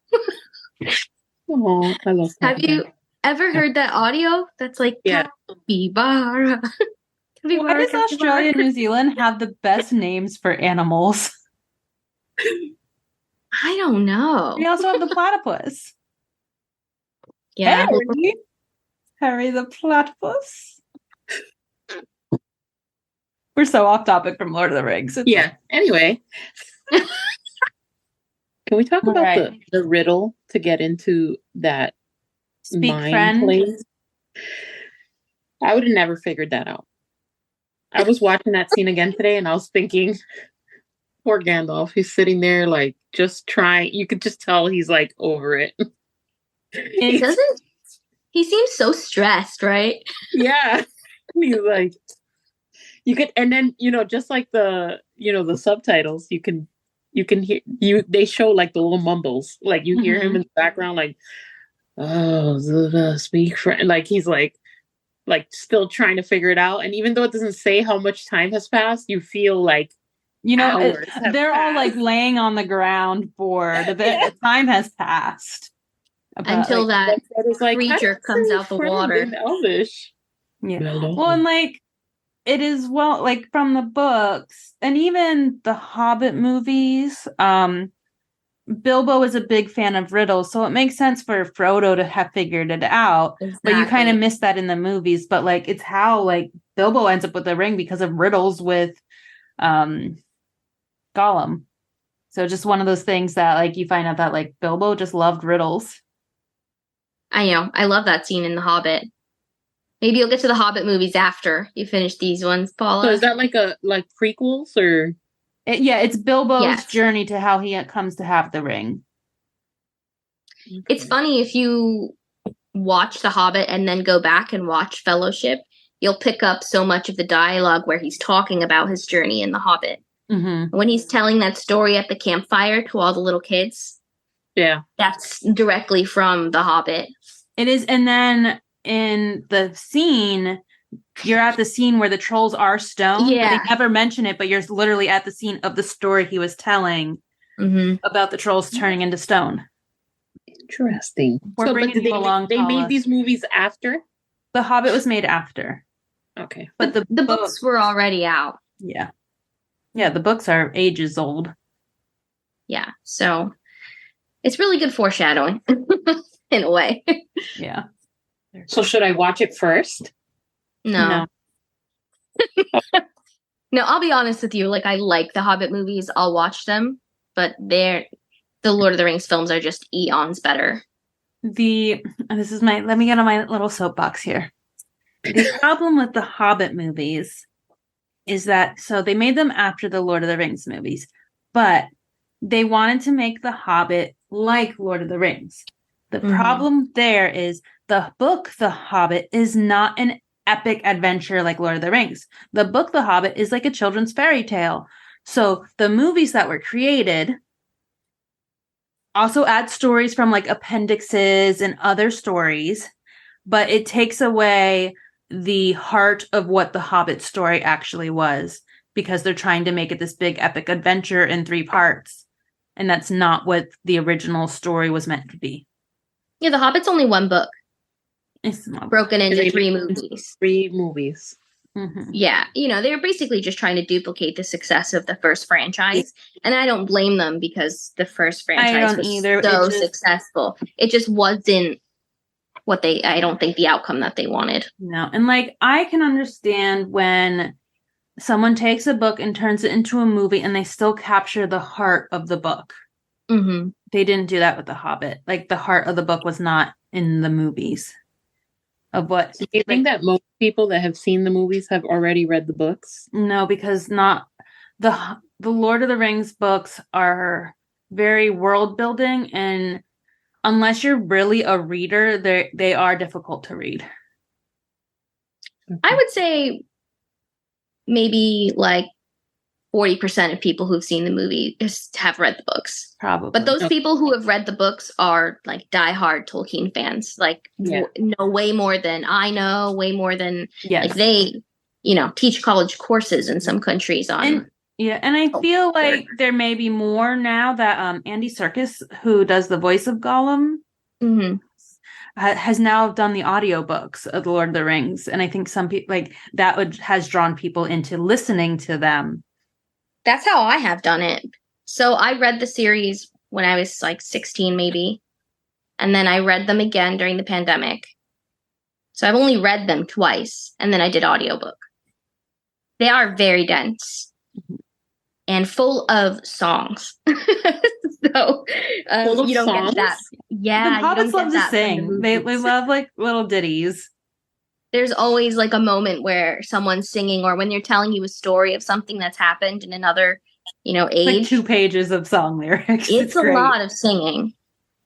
S2: Oh, I love
S3: Have
S2: quokkas.
S3: you ever heard that audio? That's like
S2: Yeah.
S3: capybara.
S1: Why does Australia and New Zealand have the best names for animals?
S3: I don't know.
S1: We also have the platypus.
S3: Yeah.
S1: Harry the platypus. We're so off topic from Lord of the Rings.
S2: Yeah. Anyway, can we talk about
S1: Right.
S2: the riddle to get into that
S1: Speak
S2: mind
S1: friend.
S2: place? I would have never figured that out. I was watching that scene again today, and I was thinking, poor Gandalf. He's sitting there, like, just trying. You could just tell he's like over it.
S3: It doesn't. He seems so stressed, right?
S2: Yeah. He's like, you could, and then just like the subtitles, you can hear they show like the little mumbles, like you hear him in the background, like, oh, speak French, like he's like still trying to figure it out, and even though it doesn't say how much time has passed, you feel like hours have
S1: they're all like
S2: passed.
S1: laying on the ground bored. The time has passed.
S3: Until that
S2: it's like,
S3: creature comes out the water.
S2: In Elvish.
S1: Yeah.
S2: Hello.
S1: Well, and like it is like from the books and even the Hobbit movies, Bilbo is a big fan of riddles, so it makes sense for Frodo to have figured it out.
S3: Exactly.
S1: But you kind of miss that in the movies. But like it's how like Bilbo ends up with the ring because of riddles with Gollum. So just one of those things that like you find out that like Bilbo just loved riddles.
S3: I know. I love that scene in The Hobbit. Maybe you'll get to the Hobbit movies after you finish these ones, Paula.
S2: So is that like prequels or?
S1: It's Bilbo's
S3: Yes.
S1: journey to how he comes to have the ring.
S3: It's funny if you watch The Hobbit and then go back and watch Fellowship, you'll pick up so much of the dialogue where he's talking about his journey in The Hobbit.
S1: Mm-hmm.
S3: When he's telling that story at the campfire to all the little kids.
S2: Yeah.
S3: That's directly from The Hobbit.
S1: It is, and then in the scene, you're at the scene where the trolls are stone.
S3: Yeah.
S1: They never mention it, but you're literally at the scene of the story he was telling about the trolls turning into stone.
S2: Interesting.
S1: We're bringing you along,
S2: they
S1: Paula.
S2: made these movies after?
S1: The Hobbit was made after.
S2: Okay.
S1: But the
S3: books were already out.
S1: Yeah. Yeah, the books are ages old.
S3: Yeah, so it's really good foreshadowing in a way.
S1: Yeah.
S2: So should I watch it first?
S3: No. No, I'll be honest with you. Like, I like the Hobbit movies. I'll watch them, but the Lord of the Rings films are just eons better.
S1: Let me get on my little soapbox here. The problem with the Hobbit movies is that, so they made them after the Lord of the Rings movies, but they wanted to make the Hobbit like Lord of the Rings. The problem there is the book, The Hobbit, is not an epic adventure like Lord of the Rings. The book, The Hobbit, is like a children's fairy tale. So the movies that were created also add stories from like appendixes and other stories, but it takes away the heart of what the Hobbit story actually was because they're trying to make it this big epic adventure in 3 parts. and that's not what the original story was meant to be.
S3: Yeah, The Hobbit's only one book.
S1: It's not
S3: broken into 3 movies.
S2: 3 movies.
S1: Mm-hmm.
S3: Yeah, they were basically just trying to duplicate the success of the first franchise, and I don't blame them because the first franchise was so successful. It just wasn't what I don't think the outcome that they wanted.
S1: No, and like I can understand when someone takes a book and turns it into a movie and they still capture the heart of the book.
S3: Mm-hmm.
S1: They didn't do that with The Hobbit. Like the heart of the book was not in the movies. Of what?
S2: Do you think that most people that have seen the movies have already read the books?
S1: No, because not the Lord of the Rings books are very world building, and unless you're really a reader, they are difficult to read.
S3: I would say maybe like 40% of people who've seen the movie have read the books.
S1: Probably.
S3: But those people who have read the books are like diehard Tolkien fans, like know way more than I know, way more than like they, teach college courses in some countries on.
S1: And I feel like there may be more now that Andy Serkis, who does the voice of Gollum, has now done the audiobooks of The Lord of the Rings. And I think some people like that has drawn people into listening to them.
S3: That's how I have done it. So I read the series when I was like 16, maybe. And then I read them again during the pandemic. So I've only read them twice. And then I did audiobook. They are very dense and full of songs. So you don't get that. Yeah.
S1: The Hobbits love to sing. They love like little ditties.
S3: There's always like a moment where someone's singing, or when you're telling you a story of something that's happened in another, age.
S1: Like 2 pages of song lyrics.
S3: It's a lot of singing.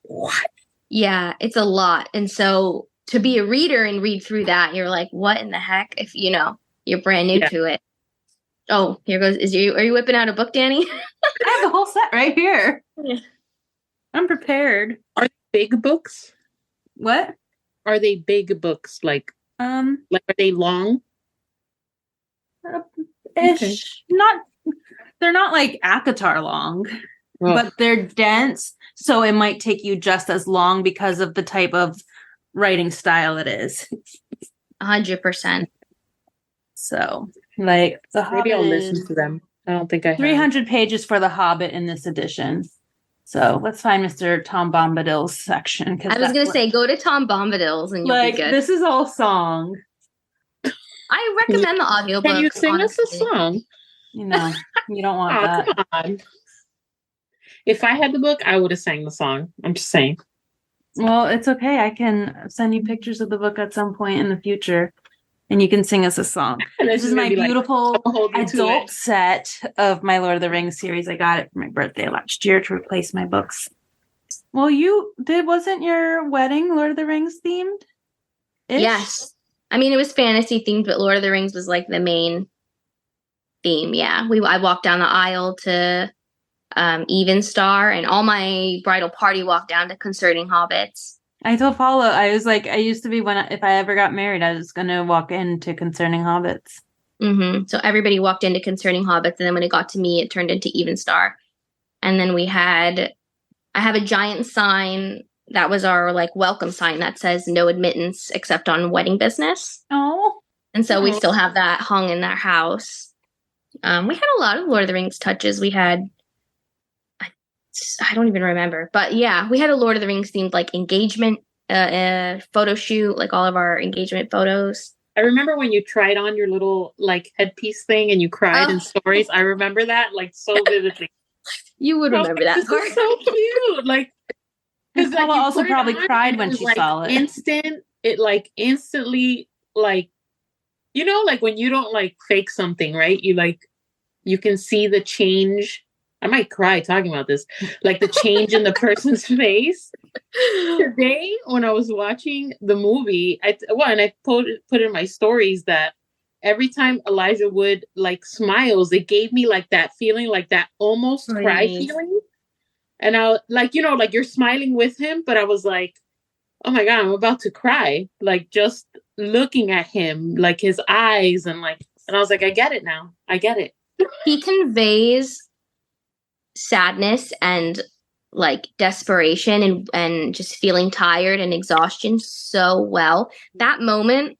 S2: What?
S3: Yeah, it's a lot. And so to be a reader and read through that, you're like, what in the heck? If you're brand new to it. Oh, here goes. Are you whipping out a book, Dani?
S1: I have the whole set right here.
S3: Yeah.
S1: I'm prepared.
S2: Are they big books?
S1: What?
S2: Are they big books? Like are they long?
S1: Ish. Okay. They're not like ACOTAR long, but they're dense. So it might take you just as long because of the type of writing style it is.
S3: 100%.
S1: So like the Hobbit,
S2: maybe I'll listen to them. I don't think I have.
S1: 300 pages for the Hobbit in this edition. So let's find Mr. Tom Bombadil's section.
S3: I was going to say, go to Tom Bombadil's and you'll be good.
S1: This is all song.
S3: I recommend the audiobook.
S2: Can you sing us a song?
S1: You don't want that.
S2: Come on. If I had the book, I would have sang the song. I'm just saying.
S1: Well, it's okay. I can send you pictures of the book at some point in the future. And you can sing us a song. This is my beautiful adult set of my Lord of the Rings series. I got it for my birthday last year to replace my books. Well, wasn't your wedding Lord of the Rings themed?
S3: Yes. I mean, it was fantasy themed, but Lord of the Rings was like the main theme. Yeah. I walked down the aisle to Evenstar, and all my bridal party walked down to Concerning Hobbits.
S1: I told Paula, I was like, I used to be if I ever got married, I was going to walk into Concerning Hobbits.
S3: Mm-hmm. So everybody walked into Concerning Hobbits, and then when it got to me, it turned into Evenstar. And then I have a giant sign that was our like welcome sign that says no admittance except on wedding business.
S1: Oh.
S3: And so we still have that hung in that house. We had a lot of Lord of the Rings touches. We had, I don't even remember, but yeah, we had a Lord of the Rings themed like engagement photo shoot, like all of our engagement photos.
S2: I remember when you tried on your little like headpiece thing and you cried in stories. I remember that like so vividly.
S3: You would remember that part.
S2: This is so cute. Like,
S1: because Paula also probably cried when she saw it.
S2: It like instantly like, like when you don't like fake something, right? You can see the change. I might cry talking about this, like the change in the person's face. Today, when I was watching the movie, I put in my stories that every time Elijah Wood like smiles, it gave me like that feeling, like that almost cry feeling. And I like, like you're smiling with him, but I was like, oh my God, I'm about to cry. Like just looking at him, like his eyes and I was like, I get it now. I get it.
S3: He conveys sadness and like desperation and just feeling tired and exhaustion so well. That moment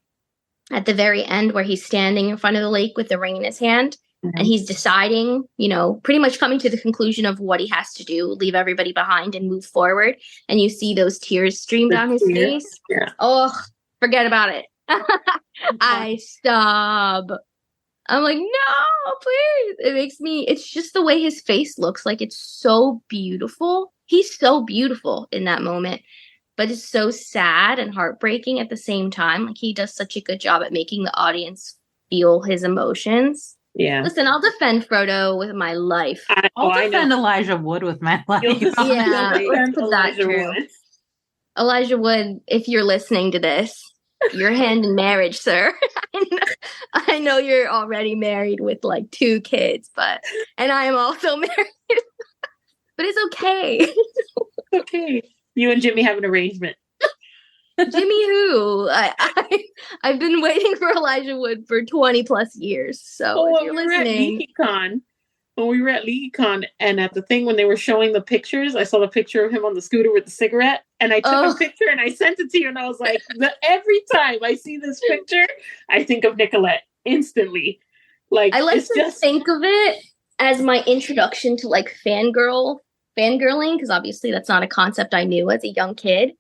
S3: at the very end where he's standing in front of the lake with the ring in his hand and he's deciding, you know, pretty much coming to the conclusion of what he has to do, leave everybody behind and move forward. And you see those tears stream down his face.
S2: Yeah.
S3: Oh, forget about it. I stop. I'm like, no, please. It makes me, it's just the way his face looks like. It's so beautiful. He's so beautiful in that moment, but it's so sad and heartbreaking at the same time. Like he does such a good job at making the audience feel his emotions.
S2: Yeah.
S3: Listen, I'll defend Frodo with my life.
S1: I'll defend Elijah Wood with my life.
S3: Yeah, let's put that true. Elijah Wood, if you're listening to this, your hand in marriage, sir. I know you're already married with like 2 kids, and I am also married. But it's okay.
S2: Okay. You and Jimmy have an arrangement.
S3: Jimmy who? I've been waiting for Elijah Wood for 20 plus years. So if you're listening.
S2: When we were at LeakyCon and at the thing when they were showing the pictures, I saw the picture of him on the scooter with the cigarette and I took a picture and I sent it to you and I was like, every time I see this picture, I think of Nicolette instantly. Like
S3: I like to think of it as my introduction to like fangirling, because obviously that's not a concept I knew as a young kid.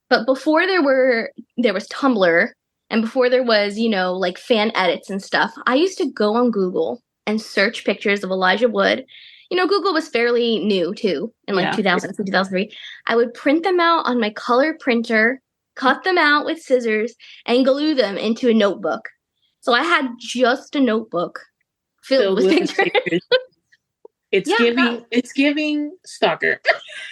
S3: But before there was Tumblr and before there was, you know, like fan edits and stuff, I used to go on Google and search pictures of Elijah Wood. You know, Google was fairly new too in like 2002, 2003. I would print them out on my color printer, cut them out with scissors, and glue them into a notebook. So I had just a notebook filled with pictures.
S2: It's giving stalker.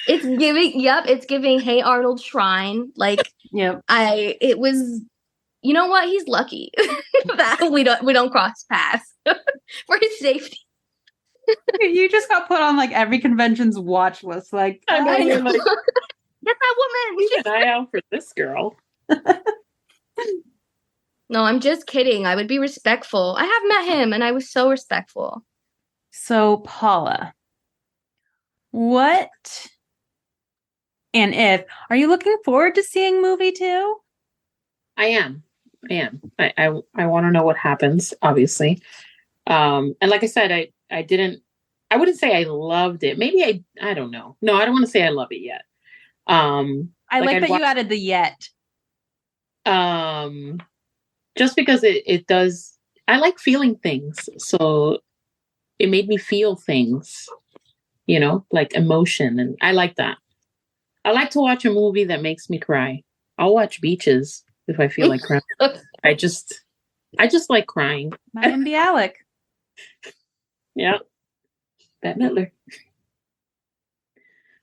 S3: It's giving Hey Arnold Shrine. Like, it was, you know what? He's lucky that we don't cross paths for his safety.
S1: You just got put on like every convention's watch list. Like,
S2: I know. You're like,
S3: get that woman.
S2: Keep an eye out for this girl.
S3: No, I'm just kidding. I would be respectful. I have met him and I was so respectful.
S1: So, Paula, what and if are you looking forward to seeing movie 2?
S2: I am. I want to know what happens, obviously. And like I said, I wouldn't say I loved it. Maybe I don't know. No, I don't want to say I love it yet.
S1: I like that you added the yet.
S2: Just because it does, I like feeling things. So it made me feel things, you know, like emotion. And I like that. I like to watch a movie that makes me cry. I'll watch Beaches if I feel like crying. I just like crying.
S1: Mayim Bialik.
S2: Yeah. Bette Midler.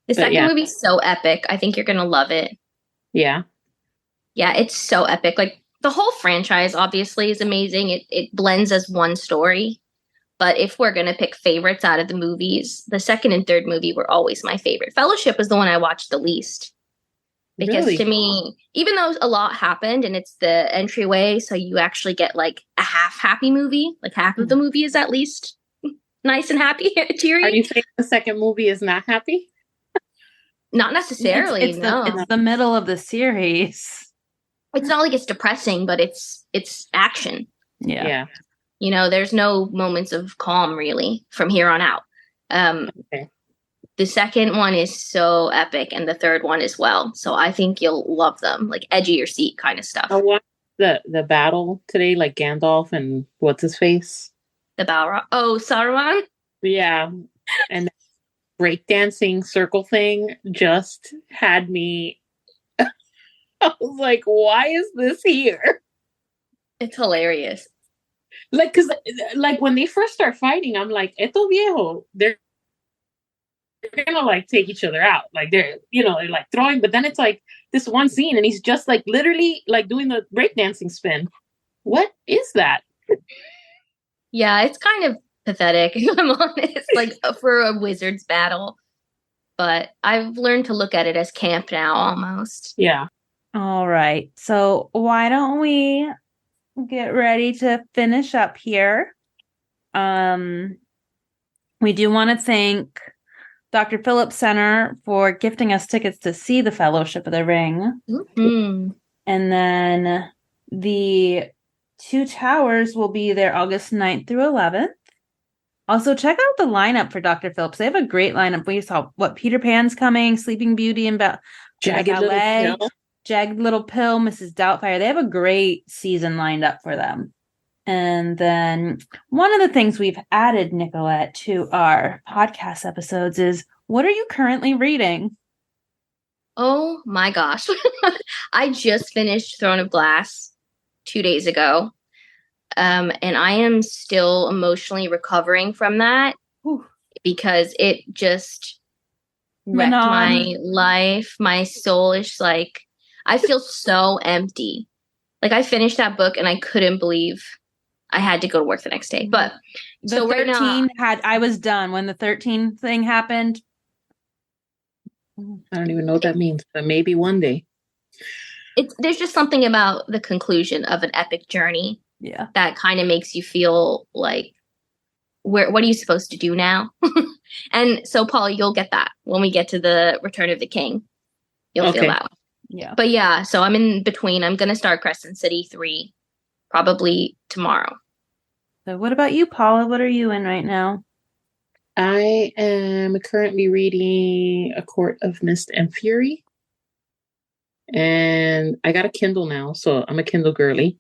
S3: The second movie's so epic. I think you're going to love it.
S2: Yeah.
S3: Yeah, it's so epic. Like the whole franchise obviously is amazing. It blends as one story. But if we're going to pick favorites out of the movies, the second and third movie were always my favorite. Fellowship was the one I watched the least. Because to me, even though a lot happened and it's the entryway, so you actually get like a half happy movie, like half of the movie is at least nice and happy, teary.
S2: Are you saying the second movie is not happy?
S3: Not necessarily,
S1: it's the middle of the series.
S3: It's not like it's depressing, but it's action.
S1: Yeah.
S3: You know, there's no moments of calm really from here on out.
S2: Okay.
S3: The second one is so epic, and the third one as well. So I think you'll love them, like edge of your seat kind of stuff.
S2: I watched the battle today, like Gandalf and what's his face?
S3: The Balrog. Oh, Saruman?
S2: Yeah. And the breakdancing circle thing just had me. I was like, why is this here?
S3: It's hilarious.
S2: Like, because like when they first start fighting, I'm like, esto viejo, they're gonna like take each other out. Like they're like throwing, but then it's like this one scene and he's just like literally like doing the breakdancing spin. What is that?
S3: Yeah, it's kind of pathetic, if I'm honest, like for a wizard's battle. But I've learned to look at it as camp now almost.
S2: Yeah.
S1: All right. So why don't we get ready to finish up here? We do want to thank Dr. Phillips Center for gifting us tickets to see the Fellowship of the Ring.
S3: Mm-hmm.
S1: And then the Two Towers will be there August 9th through 11th. Also, check out the lineup for Dr. Phillips. They have a great lineup. We saw Peter Pan's coming, Sleeping Beauty, and
S2: Jagged
S1: Ballet,
S2: Little Pill.
S1: Jagged Little Pill, Mrs. Doubtfire. They have a great season lined up for them. And then one of the things we've added, Nicolette, to our podcast episodes is, what are you currently reading?
S3: Oh my gosh. I just finished Throne of Glass 2 days ago. And I am still emotionally recovering from that because it just wrecked my life. My soul is like, I feel so empty. Like I finished that book and I couldn't believe I had to go to work the next day. But
S1: the 13 I was done when the 13 thing happened.
S2: I don't even know what that means, but maybe one day.
S3: There's just something about the conclusion of an epic journey.
S1: Yeah.
S3: That kind of makes you feel like, what are you supposed to do now? And so, Paula, you'll get that when we get to the Return of the King. You'll feel that.
S1: Yeah.
S3: But yeah, so I'm in between. I'm going to start Crescent City 3 probably tomorrow.
S1: So what about you, Paula? What are you in right now?
S2: I am currently reading A Court of Mist and Fury. And I got a Kindle now, so I'm a Kindle girly.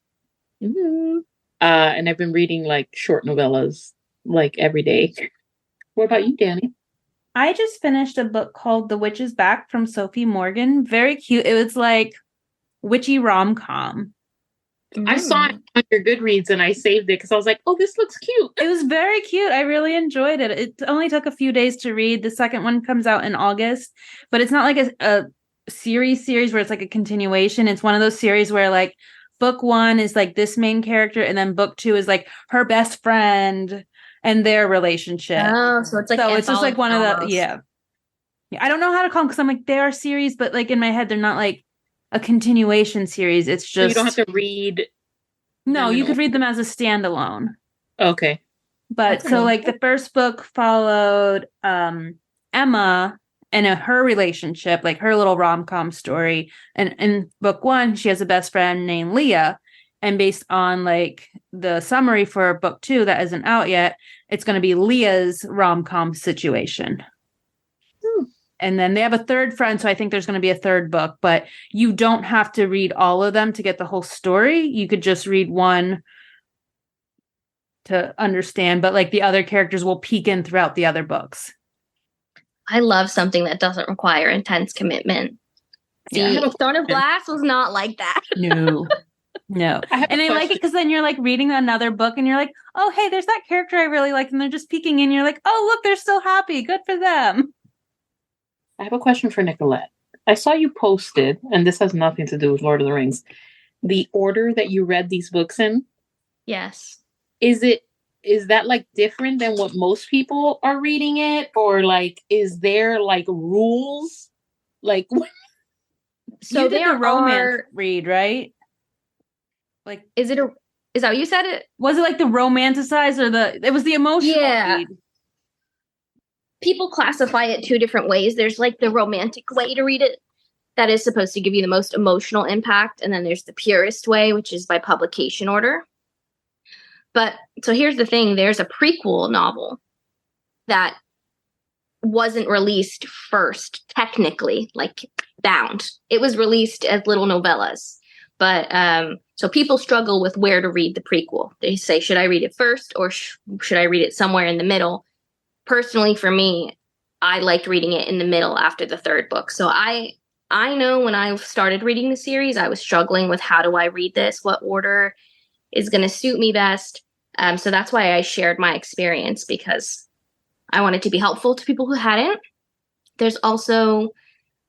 S3: Mm-hmm.
S2: And I've been reading like short novellas like every day. What about you, Dani?
S1: I just finished a book called The Witch is Back from Sophie Morgan. Very cute. It was like witchy rom-com.
S3: Mm-hmm.
S2: I saw it on your Goodreads and I saved it because I was like, oh, this looks cute.
S1: It was very cute. I really enjoyed it. It only took a few days to read. The second one comes out in August, but it's not like a series where it's like a continuation. It's one of those series where like book one is like this main character and then book two is like her best friend and their relationship.
S3: Oh, so it's like
S1: it's just like one
S3: almost.
S1: of the yeah. I don't know how to call them because I'm like they are series, but like in my head they're not like a continuation series. It's just
S2: so you don't have to read.
S1: No, you could read them as a standalone.
S2: Okay.
S1: But so like the first book followed Emma and her relationship, like her little rom-com story. And in book one, she has a best friend named Leah. And based on like the summary for book two that isn't out yet, it's going to be Leah's rom-com situation. And then they have a third friend, so I think there's going to be a third book, but you don't have to read all of them to get the whole story. You could just read one to understand, but like the other characters will peek in throughout the other books.
S3: I love something that doesn't require intense commitment. The Throne of Glass was not like that.
S1: No. And I like it because then you're like reading another book and you're like, oh, hey, there's that character I really like. And they're just peeking in. You're like, oh, look, they're still happy. Good for them.
S2: I have a question for Nicolette. I saw you posted, and this has nothing to do with Lord of the Rings, the order that you read these books in.
S3: Yes.
S2: Is that like different than what most people are reading it? Or like, is there like rules? Like,
S1: so they are romance read, right? Like,
S3: is that what you said? It
S1: was it like the romanticized or it was the emotional read?
S3: People classify it two different ways. There's like the romantic way to read it that is supposed to give you the most emotional impact. And then there's the purist way, which is by publication order. But so here's the thing. There's a prequel novel that wasn't released first, technically, like bound. It was released as little novellas. But so people struggle with where to read the prequel. They say, should I read it first or should I read it somewhere in the middle? Personally, for me, I liked reading it in the middle after the third book. So I know when I started reading the series, I was struggling with how do I read this? What order is going to suit me best? So that's why I shared my experience, because I wanted to be helpful to people who hadn't. There's also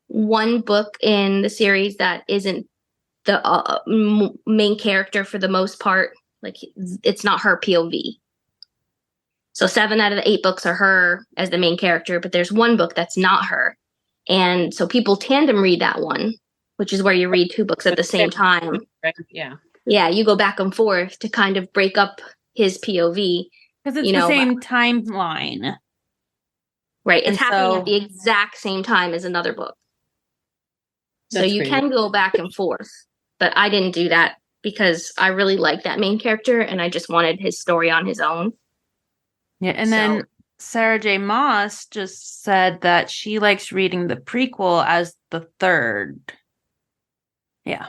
S3: one book in the series that isn't the main character for the most part. Like it's not her POV. So 7 out of the 8 books are her as the main character, but there's one book that's not her. And so people tandem read that one, which is where you read 2 books at the same time.
S2: Yeah.
S3: Yeah, you go back and forth to kind of break up his POV.
S1: Because it's the same timeline.
S3: Right. It's
S1: And
S3: happening
S1: so-
S3: at the exact same time as another book. So
S2: That's
S3: you
S2: crazy.
S3: can go back and forth. But I didn't do that because I really like that main character and I just wanted his story on his own.
S1: Yeah, and then Sarah J. Maas just said that she likes reading the prequel as the third. Yeah.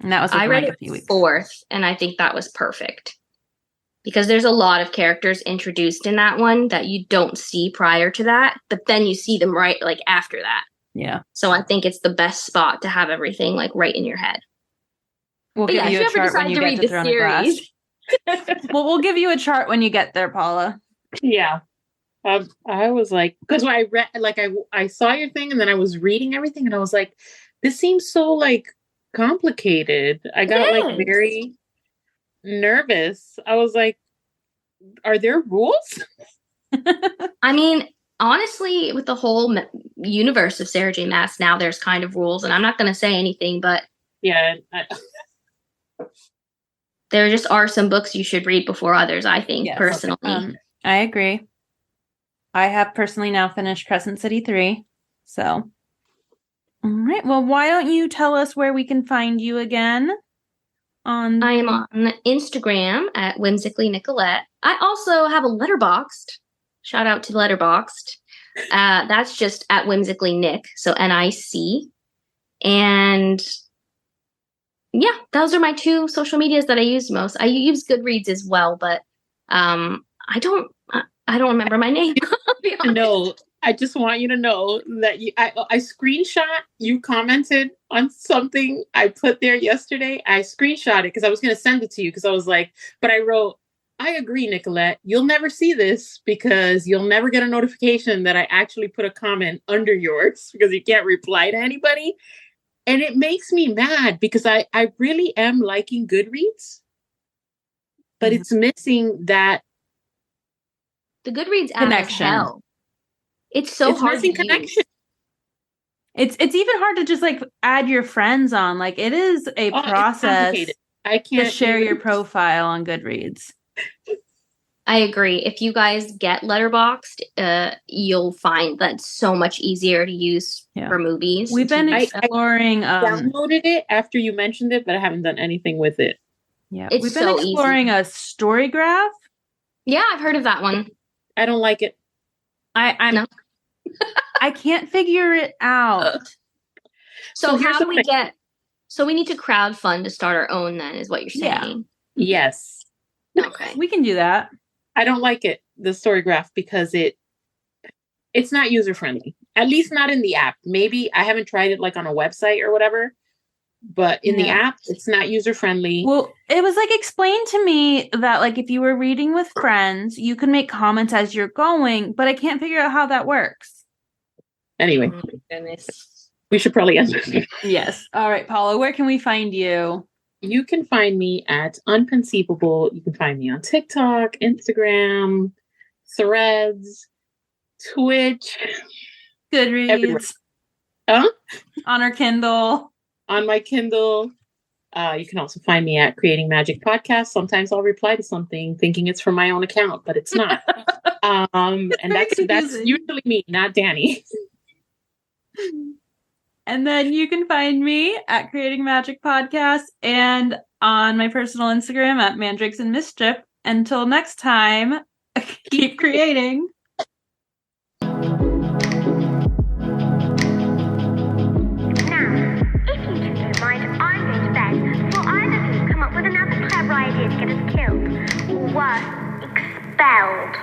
S1: And that was
S3: I
S1: within,
S3: read
S1: like, a
S3: it
S1: few weeks.
S3: fourth, and I think that was perfect. Because there's a lot of characters introduced in that one that you don't see prior to that, but then you see them right like after that.
S1: Yeah.
S3: So I think it's the best spot to have everything like right in your head.
S1: We'll
S3: But
S1: give
S3: yeah,
S1: you
S3: if
S1: a
S3: you ever
S1: chart when
S3: decide
S1: you
S3: to
S1: get
S3: read
S1: to
S3: the
S1: Throne of Glass.
S3: series,
S1: Well, we'll give you a chart when you get there, Paula.
S2: Yeah. I was like, because when I read, like, I saw your thing and then I was reading everything and I was like, this seems so like complicated. I got like
S3: is.
S2: very nervous. I was like, are there rules?
S3: I mean, honestly, with the whole universe of Sarah J. Maas, now there's kind of rules, and I'm not going to say anything, but
S2: Yeah.
S3: there just are some books you should read before others, I think,
S1: Yes.
S3: personally.
S1: I agree. I have personally now finished Crescent City 3. So, all right. Well, why don't you tell us where we can find you again?
S3: I am on Instagram at Whimsically Nicolette. I also have a Letterboxd. Shout out to Letterboxd. That's just at Whimsically Nick, so NIC. And yeah, those are my two social medias that I use most. I use Goodreads as well, but I don't remember my name. I'll be honest.
S2: No, I just want you to know that I screenshot you commented on something I put there yesterday. I screenshot it because I was going to send it to you because I was like, but I wrote, I agree, Nicolette. You'll never see this because you'll never get a notification that I actually put a comment under yours because you can't reply to anybody. And it makes me mad because I really am liking Goodreads, but it's missing that
S3: The Goodreads app
S1: Connection.
S3: is hell. It's so
S2: it's
S3: hard to
S2: missing
S3: use.
S2: connection.
S1: It's even hard to just like add your friends on. Like it is a
S2: It's
S1: process
S2: complicated. I
S1: to
S2: can't
S1: share
S2: even-
S1: your profile on Goodreads.
S3: I agree. If you guys get Letterboxd, you'll find that it's so much easier to use
S1: Yeah.
S3: for movies.
S1: We've been
S2: I
S1: exploring.
S2: downloaded it after you mentioned it, but I haven't done anything with it.
S1: Yeah,
S3: It's
S1: we've been
S3: so
S1: exploring a story graph.
S3: Yeah, I've heard of that one.
S2: I don't like it.
S1: I'm.
S3: No.
S1: I can't figure it out.
S3: So
S2: here's
S3: how
S2: the
S3: do we
S2: thing.
S3: get? So we need to crowdfund to start our own. Then is what you're
S1: Yeah.
S3: saying?
S2: Yes.
S3: Okay.
S1: We can do that.
S2: I don't like it, the story graph, because it's not user friendly. At least not in the app. Maybe I haven't tried it like on a website or whatever, but in the
S1: Yeah.
S2: app, it's not user friendly.
S1: Well, it was like explained to me that like if you were reading with friends, you can make comments as you're going, but I can't figure out how that works.
S2: Anyway,
S3: Oh my goodness.
S2: we should probably end this.
S1: Yes. All right, Paula, where can we find you?
S2: You can find me at Unconceivable. You can find me on TikTok, Instagram, Threads, Twitch, everywhere.
S1: Goodreads,
S2: Huh?
S1: on our Kindle.
S2: On my Kindle. You can also find me at Creating Magic Podcast. Sometimes I'll reply to something thinking it's from my own account, but it's not. And
S1: Very
S2: that's
S1: confusing.
S2: usually me, not Dani.
S1: And then you can find me at Creating Magic Podcast and on my personal Instagram at Mandrakes and Mischief. Until next time, keep creating.
S4: Now, if you two don't mind, I'm going to bed before either of you come up with another clever idea to get us killed, or worse, expelled.